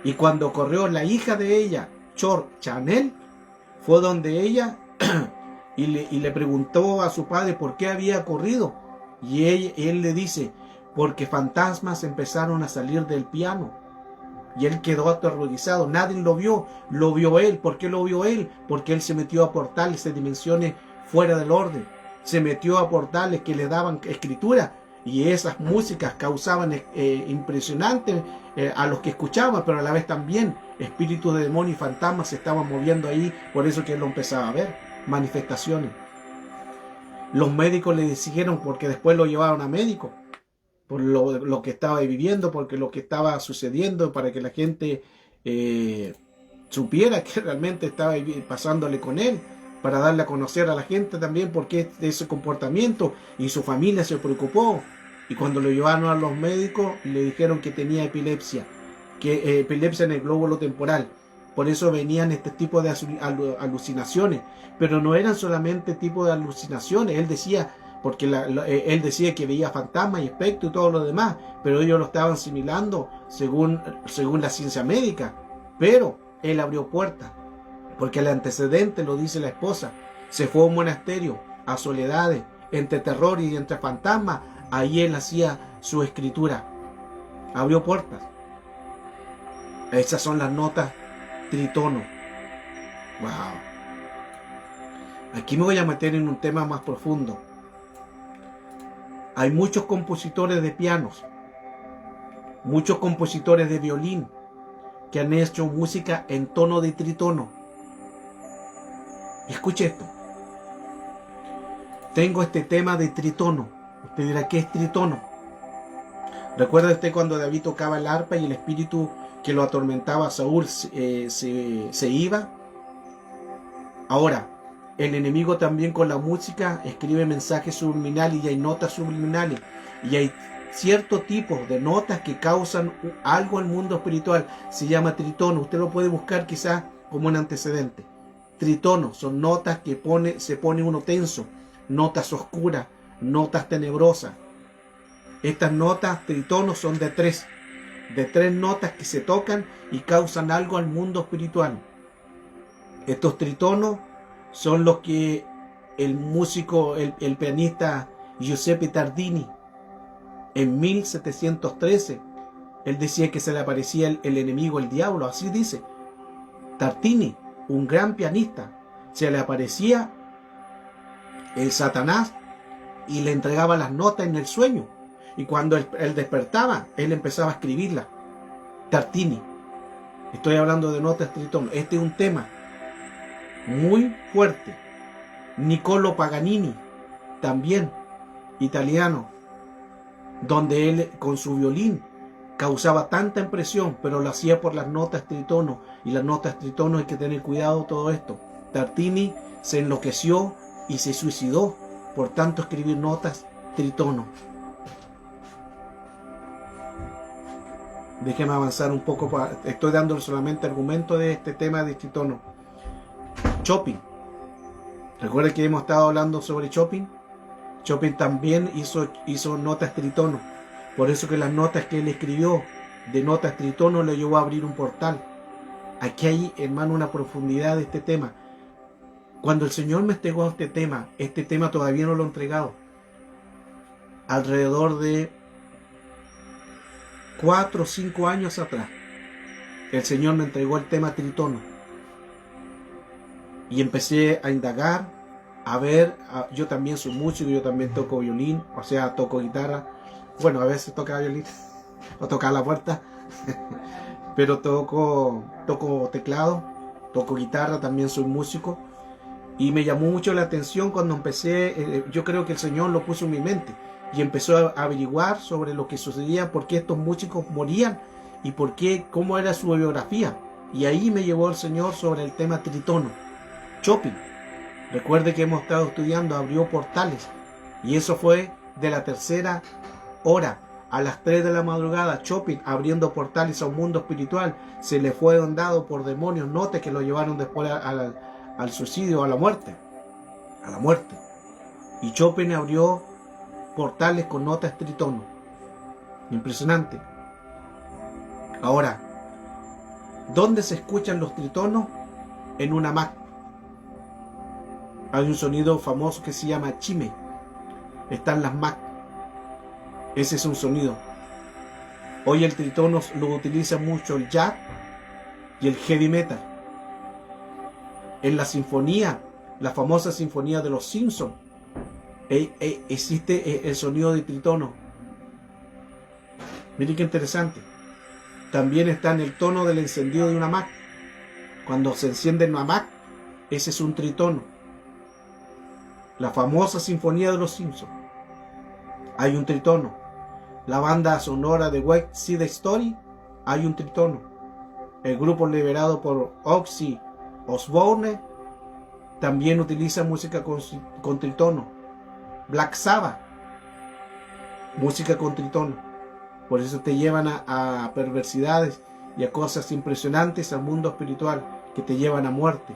Y cuando corrió la hija de ella, Chor Chanel, fue donde ella y le preguntó a su padre por qué había corrido. Y él le dice, porque fantasmas empezaron a salir del piano. Y él quedó aterrorizado. Nadie lo vio él. ¿Por qué lo vio él? Porque él se metió a portales de dimensiones fuera del orden. Se metió a portales que le daban escritura y esas músicas causaban impresionante a los que escuchaban, pero a la vez también espíritus de demonios y fantasmas se estaban moviendo ahí, por eso que él lo empezaba a ver, manifestaciones. Los médicos le dijeron, porque después lo llevaron a médico, por lo que estaba viviendo, porque lo que estaba sucediendo, para que la gente supiera que realmente estaba pasándole con él, para darle a conocer a la gente también por qué ese comportamiento, y su familia se preocupó, y cuando lo llevaron a los médicos le dijeron que tenía epilepsia, que epilepsia en el glóbulo temporal. Por eso venían este tipo de alucinaciones, pero no eran solamente tipo de alucinaciones. Él decía, porque él decía que veía fantasmas y espectros y todo lo demás, pero ellos lo estaban asimilando según la ciencia médica. Pero él abrió puertas, porque el antecedente lo dice la esposa. Se fue a un monasterio, a soledades, entre terror y entre fantasmas. Ahí él hacía su escritura. Abrió puertas. Esas son las notas tritono. Wow. Aquí me voy a meter en un tema más profundo. Hay muchos compositores de pianos, muchos compositores de violín que han hecho música en tono de tritono. Y escuche esto. Tengo este tema de tritono. Usted dirá, ¿qué es tritono? ¿Recuerda usted cuando David tocaba el arpa y el espíritu que lo atormentaba a Saúl se iba? Ahora, el enemigo también con la música escribe mensajes subliminales, y hay notas subliminales, y hay cierto tipo de notas que causan algo al mundo espiritual. Se llama tritono. Usted lo puede buscar quizás como un antecedente. Tritono son notas que se pone uno tenso, notas oscuras, notas tenebrosas. Estas notas tritonos son de tres notas que se tocan y causan algo al mundo espiritual. Estos tritonos son los que el músico, el pianista Giuseppe Tartini, en 1713, él decía que se le aparecía el enemigo, el diablo, así dice. Tartini, un gran pianista, se le aparecía el Satanás y le entregaba las notas en el sueño. Y cuando él despertaba, él empezaba a escribirlas. Tartini. Estoy hablando de notas tritono. Este es un tema muy fuerte. Niccolo Paganini, también italiano, donde él con su violín causaba tanta impresión, pero lo hacía por las notas tritono. Y las notas tritono hay que tener cuidado todo esto. Tartini se enloqueció y se suicidó por tanto escribir notas tritono. Déjeme avanzar un poco. Estoy dando solamente argumento de este tema de tritono. Chopin. Recuerden que hemos estado hablando sobre Chopin. Chopin también hizo notas tritono. Por eso que las notas que él escribió de notas tritono le llevó a abrir un portal. Aquí hay, hermano, una profundidad de este tema. Cuando el Señor me entregó este tema todavía no lo he entregado. Alrededor de 4 o 5 años atrás, el Señor me entregó el tema tritono. Y empecé a indagar, a ver. Yo también soy músico, yo también toco violín, o sea, toco guitarra. Bueno, a veces toca violín, o tocar la puerta, pero toco teclado, toco guitarra, también soy músico. Y me llamó mucho la atención cuando empecé, yo creo que el Señor lo puso en mi mente, y empezó a averiguar sobre lo que sucedía, por qué estos músicos morían, y por qué, cómo era su biografía. Y ahí me llevó el Señor sobre el tema tritono. Chopin, recuerde que hemos estado estudiando, abrió portales, y eso fue de la tercera hora a las 3 de la madrugada. Chopin abriendo portales a un mundo espiritual. Se le fue dado por demonios, notes que lo llevaron después al suicidio, a la muerte. Y Chopin abrió portales con notas tritono. Impresionante. Ahora, ¿dónde se escuchan los tritonos? En una Mac. Hay un sonido famoso que se llama chime. Están las Mac. Ese es un sonido. Hoy el tritono lo utiliza mucho el jazz y el heavy metal. En la sinfonía, la famosa sinfonía de los Simpsons, existe el sonido de tritono. Miren qué interesante. También está en el tono del encendido de una Mac. Cuando se enciende una Mac, ese es un tritono. La famosa Sinfonía de los Simpsons, hay un tritono. La banda sonora de West Side Story, hay un tritono. El grupo liderado por Ozzy Osbourne también utiliza música con tritono. Black Sabbath, música con tritono. Por eso te llevan a perversidades y a cosas impresionantes al mundo espiritual que te llevan a muerte.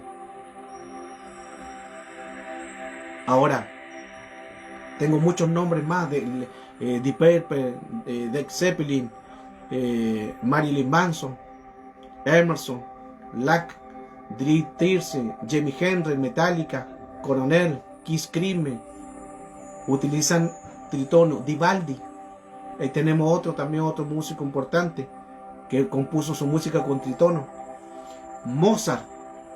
Ahora, tengo muchos nombres más de Deep Purple, Led Zeppelin, Marilyn Manson, Emerson, Lack, Dre Thirse, Jimi Hendrix, Metallica, Coronel, Kiss Crimson, utilizan tritono. Vivaldi, ahí tenemos también otro músico importante que compuso su música con tritono. Mozart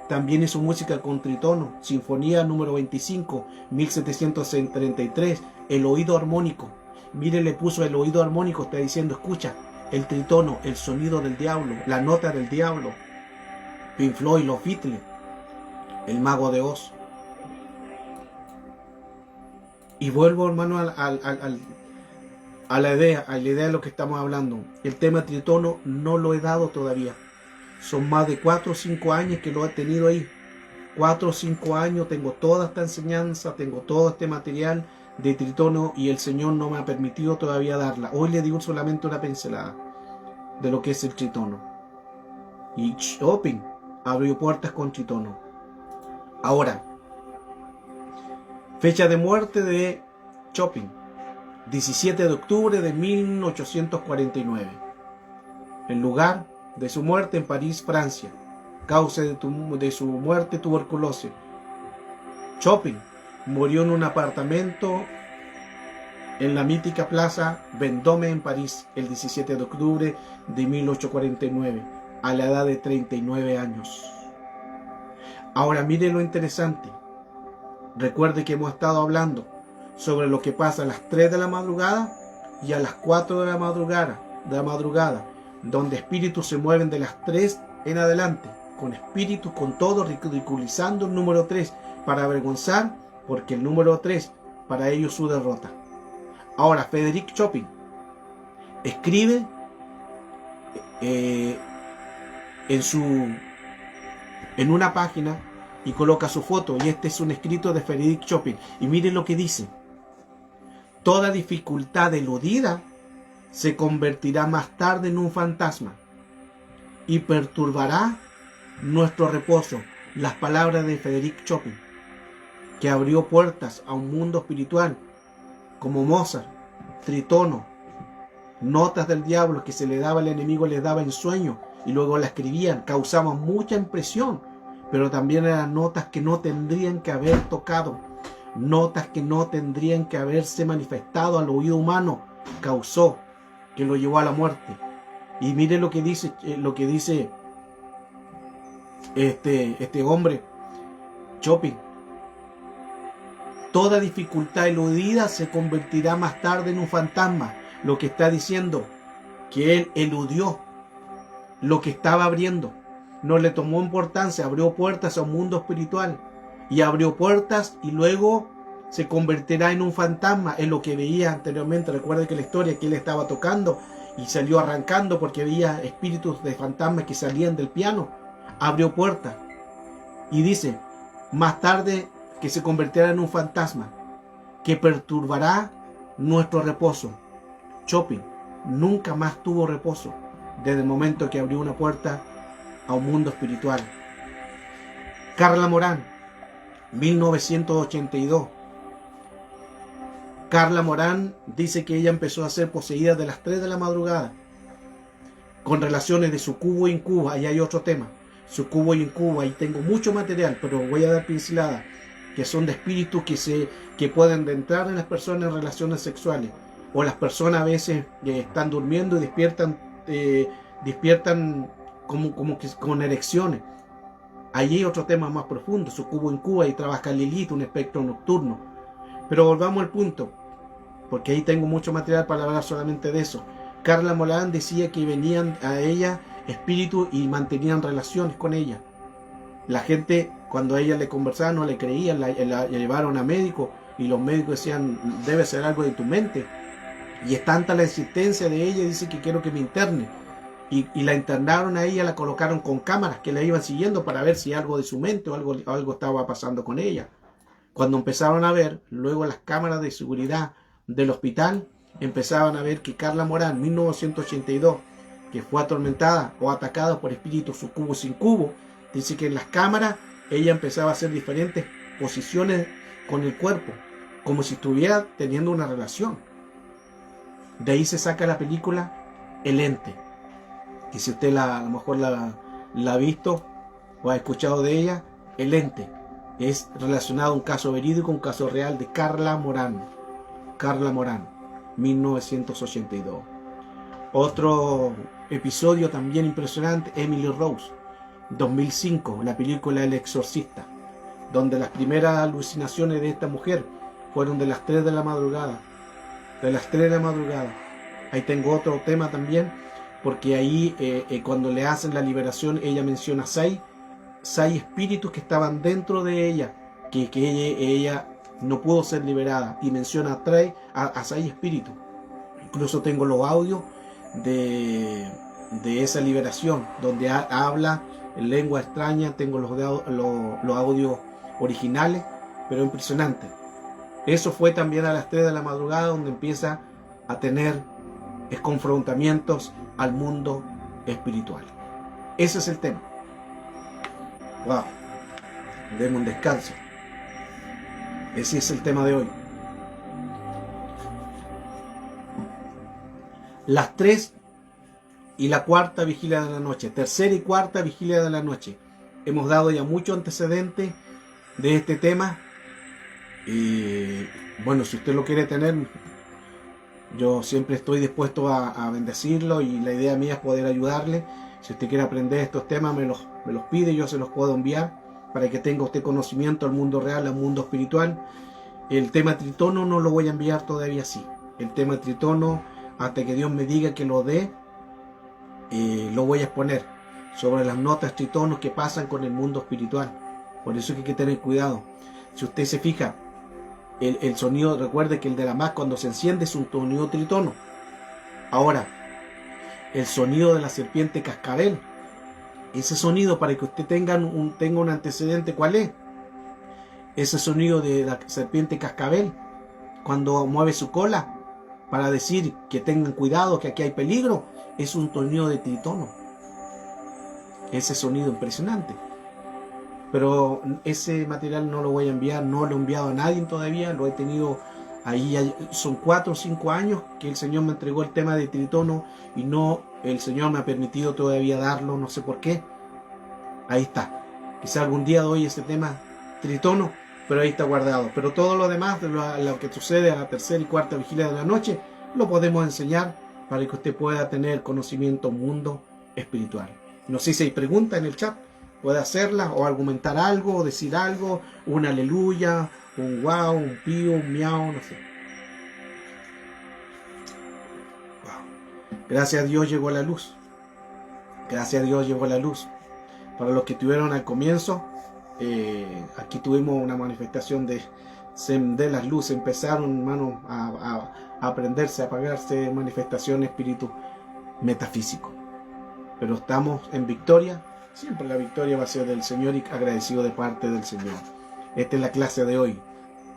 también hizo música con tritono. Sinfonía número 25, 1733, el oído armónico. Mire, le puso el oído armónico, está diciendo, escucha, el tritono, el sonido del diablo, la nota del diablo. Pink Floyd, los Beatles, el Mago de Oz. Y vuelvo, hermano, a la idea de lo que estamos hablando. El tema tritono no lo he dado todavía. Son más de 4 o 5 años que lo he tenido ahí. 4 o 5 años, tengo toda esta enseñanza, tengo todo este material de tritono y el Señor no me ha permitido todavía darla. Hoy le digo solamente una pincelada de lo que es el tritono. Y Chopin abrió puertas con tritono. Ahora, fecha de muerte de Chopin, 17 de octubre de 1849. El lugar de su muerte en París, Francia. Causa de su muerte, tuberculosis. Chopin murió en un apartamento en la mítica plaza Vendôme en París el 17 de octubre de 1849 a la edad de 39 años. Ahora mire lo interesante. Recuerde que hemos estado hablando sobre lo que pasa a las 3 de la madrugada y a las 4 de la madrugada, donde espíritus se mueven de las 3 en adelante, con espíritus, con todo, ridiculizando el número 3 para avergonzar, porque el número 3 para ellos su derrota. Ahora, Frédéric Chopin escribe en una página y coloca su foto, y este es un escrito de Frédéric Chopin, y miren lo que dice: toda dificultad eludida se convertirá más tarde en un fantasma y perturbará nuestro reposo. Las palabras de Frédéric Chopin, que abrió puertas a un mundo espiritual como Mozart, tritono, notas del diablo que se le daba al enemigo, les daba en sueño y luego la escribían, causaban mucha impresión, pero también eran notas que no tendrían que haber tocado, notas que no tendrían que haberse manifestado al oído humano, causó que lo llevó a la muerte. Y mire lo que dice este hombre, Chopin: toda dificultad eludida se convertirá más tarde en un fantasma. Lo que está diciendo, que él eludió lo que estaba abriendo, no le tomó importancia, abrió puertas a un mundo espiritual, y abrió puertas y luego se convertirá en un fantasma, en lo que veía anteriormente. Recuerden que la historia que él estaba tocando y salió arrancando porque veía espíritus de fantasmas que salían del piano. Abrió puertas y dice más tarde que se convertirá en un fantasma que perturbará nuestro reposo. Chopin nunca más tuvo reposo desde el momento que abrió una puerta a un mundo espiritual. Carla Morán, 1982. Carla Morán dice que ella empezó a ser poseída de las 3 de la madrugada con relaciones de sucubo e incubo. Ahí hay otro tema, sucubo y incubo. Ahí tengo mucho material, pero voy a dar pinceladas, que son de espíritus que pueden entrar en las personas en relaciones sexuales, o las personas a veces están durmiendo y despiertan como que con erecciones. Allí hay otro tema más profundo, sucubo e incubo, y trabaja Lilith, un espectro nocturno. Pero volvamos al punto, porque ahí tengo mucho material para hablar solamente de eso. Carla Morán decía que venían a ella espíritus y mantenían relaciones con ella. La gente, cuando a ella le conversaba, no le creían, la llevaron a médicos y los médicos decían, debe ser algo de tu mente. Y es tanta la insistencia de ella, dice que quiero que me interne. Y la internaron a ella, la colocaron con cámaras que la iban siguiendo para ver si algo de su mente o algo estaba pasando con ella. Cuando empezaron a ver, luego las cámaras de seguridad del hospital, empezaban a ver que Carla Morán, 1982, que fue atormentada o atacada por espíritus sucubos incubos, dice que en las cámaras ella empezaba a hacer diferentes posiciones con el cuerpo, como si estuviera teniendo una relación. De ahí se saca la película El Ente, que si usted a lo mejor la ha visto o ha escuchado de ella, El Ente es relacionado a un caso verídico, un caso real de Carla Morán. Carla Morán, 1982. Otro episodio también impresionante, Emily Rose, 2005, la película El Exorcista, donde las primeras alucinaciones de esta mujer fueron de las 3 de la madrugada. De las 3 de la madrugada. Ahí tengo otro tema también, porque ahí cuando le hacen la liberación, ella menciona 6 espíritus que estaban dentro de ella, que ella no pudo ser liberada, y menciona a 6 espíritus. Incluso tengo los audios de esa liberación, donde habla en lengua extraña. Tengo los audios originales, pero impresionante. Eso fue también a las 3 de la madrugada, donde empieza a tener confrontamientos al mundo espiritual. Ese es el tema. Wow, demos un descanso. Ese es el tema de hoy. Las 3 y la cuarta vigilia de la noche, tercera y cuarta vigilia de la noche. Hemos dado ya mucho antecedente de este tema. Y bueno, si usted lo quiere tener, yo siempre estoy dispuesto a bendecirlo, y la idea mía es poder ayudarle. Si usted quiere aprender estos temas, me los pide, yo se los puedo enviar para que tenga usted conocimiento al mundo real, al mundo espiritual. El tema tritono no lo voy a enviar todavía así. El tema tritono, hasta que Dios me diga que lo dé, lo voy a exponer sobre las notas tritonos que pasan con el mundo espiritual. Por eso hay que tener cuidado. Si usted se fija, el sonido, recuerde que el de la Mac cuando se enciende es un sonido tritono. Ahora, el sonido de la serpiente cascabel, ese sonido, para que usted tenga un antecedente, ¿cuál es? Ese sonido de la serpiente cascabel, cuando mueve su cola para decir que tengan cuidado, que aquí hay peligro, es un sonido de tritono. Ese sonido impresionante. Pero ese material no lo voy a enviar, no lo he enviado a nadie todavía, lo he tenido ahí, son 4 o 5 años que el Señor me entregó el tema de tritono, y no, el Señor me ha permitido todavía darlo, no sé por qué. Ahí está. Quizá algún día doy ese tema tritono, pero ahí está guardado. Pero todo lo demás, lo que sucede a la tercera y cuarta vigilia de la noche, lo podemos enseñar para que usted pueda tener conocimiento mundo espiritual. No sé si hay preguntas en el chat. Puede hacerla o argumentar algo, o decir algo, un aleluya, un wow, un pío, un miau, no sé. Wow. Gracias a Dios llegó la luz. Gracias a Dios llegó la luz. Para los que estuvieron al comienzo, aquí tuvimos una manifestación de las luces. Empezaron, hermano, a prenderse, a apagarse, manifestación espíritu metafísico. Pero estamos en victoria. Siempre la victoria va a ser del Señor, y agradecido de parte del Señor. Esta es la clase de hoy.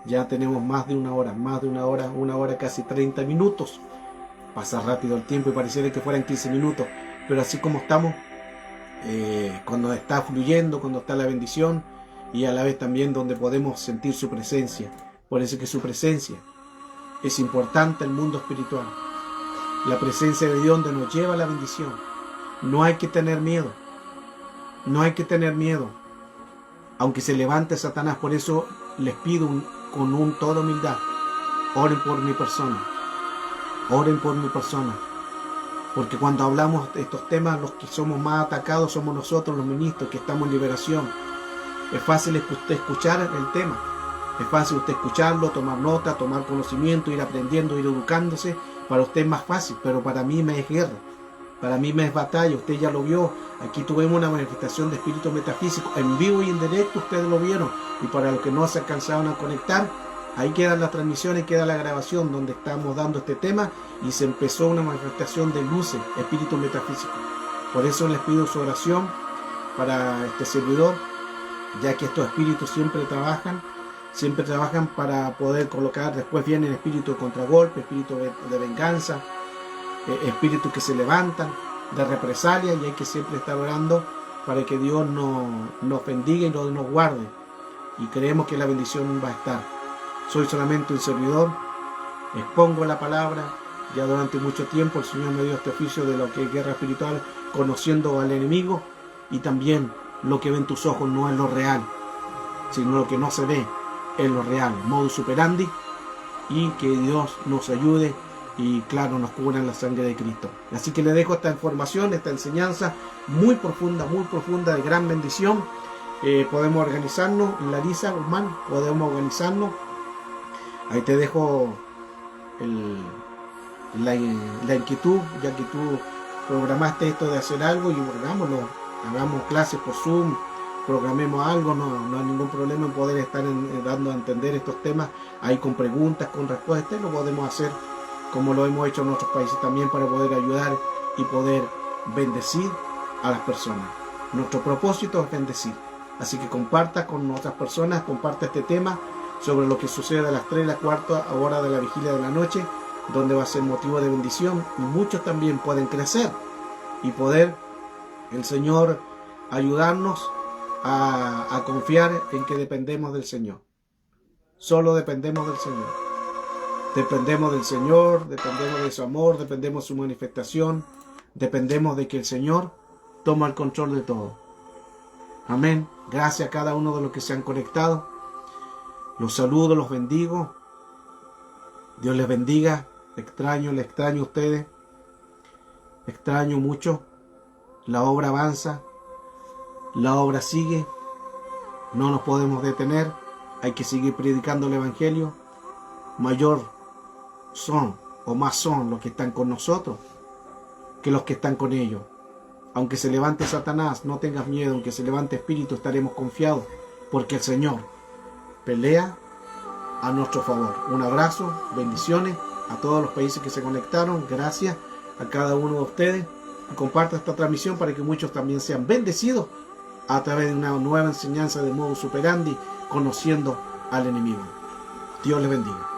Ya tenemos más de una hora, casi 30 minutos. Pasa rápido el tiempo y pareciera que fueran 15 minutos. Pero así como estamos, cuando está fluyendo, cuando está la bendición, y a la vez también donde podemos sentir su presencia. Por eso que su presencia es importante en el mundo espiritual. La presencia de Dios donde nos lleva a la bendición. No hay que tener miedo. No hay que tener miedo, aunque se levante Satanás. Por eso les pido con toda humildad, oren por mi persona, oren por mi persona, porque cuando hablamos de estos temas, los que somos más atacados somos nosotros, los ministros, que estamos en liberación. Es fácil usted escuchar el tema, es fácil usted escucharlo, tomar nota, tomar conocimiento, ir aprendiendo, ir educándose, Para usted es más fácil, pero para mí me es guerra. Para mí me es batalla. Usted ya lo vio. Aquí tuvimos una manifestación de espíritu metafísico en vivo y en directo. Ustedes lo vieron. Y para los que no se alcanzaron a conectar, ahí quedan las transmisiones, queda la grabación donde estamos dando este tema. Y se empezó una manifestación de luces, espíritu metafísico. Por eso les pido su oración para este servidor, ya que estos espíritus siempre trabajan para poder colocar. Después vienen espíritus de contragolpe, espíritus de venganza, espíritus que se levantan, de represalia, y hay que siempre estar orando para que Dios nos bendiga y nos guarde, y creemos que la bendición va a estar. Soy solamente un servidor, expongo la palabra. Ya durante mucho tiempo el Señor me dio este oficio de lo que es guerra espiritual, conociendo al enemigo, y también lo que ven tus ojos no es lo real, sino lo que no se ve es lo real, modus operandi, y que Dios nos ayude y claro, nos cubra en la sangre de Cristo. Así que le dejo esta información, esta enseñanza muy profunda, de gran bendición. Podemos organizarnos, Larisa Guzmán, podemos organizarnos. Ahí te dejo la inquietud, ya que tú programaste esto de hacer algo, y hagámoslo, hagamos clases por Zoom, programemos algo, no hay ningún problema en poder estar dando a entender estos temas ahí con preguntas, con respuestas. Lo podemos hacer como lo hemos hecho en otros países también, para poder ayudar y poder bendecir a las personas. Nuestro propósito es bendecir. Así que comparta con otras personas, comparte este tema sobre lo que sucede a las 3 y la 4 hora de la vigilia de la noche, donde va a ser motivo de bendición, y muchos también pueden crecer y poder el Señor ayudarnos a confiar en que dependemos del Señor. Solo dependemos del Señor. Dependemos del Señor, dependemos de su amor, dependemos de su manifestación, dependemos de que el Señor toma el control de todo. Amén. Gracias a cada uno de los que se han conectado. Los saludo, los bendigo. Dios les bendiga. Les extraño a ustedes. Extraño mucho. La obra avanza. La obra sigue. No nos podemos detener. Hay que seguir predicando el Evangelio. Más son los que están con nosotros que los que están con ellos. Aunque se levante Satanás, no tengas miedo. Aunque se levante espíritu, estaremos confiados, porque el Señor pelea a nuestro favor. Un abrazo, bendiciones a todos los países que se conectaron. Gracias a cada uno de ustedes. Y comparta esta transmisión para que muchos también sean bendecidos a través de una nueva enseñanza de modus operandi, conociendo al enemigo. Dios les bendiga.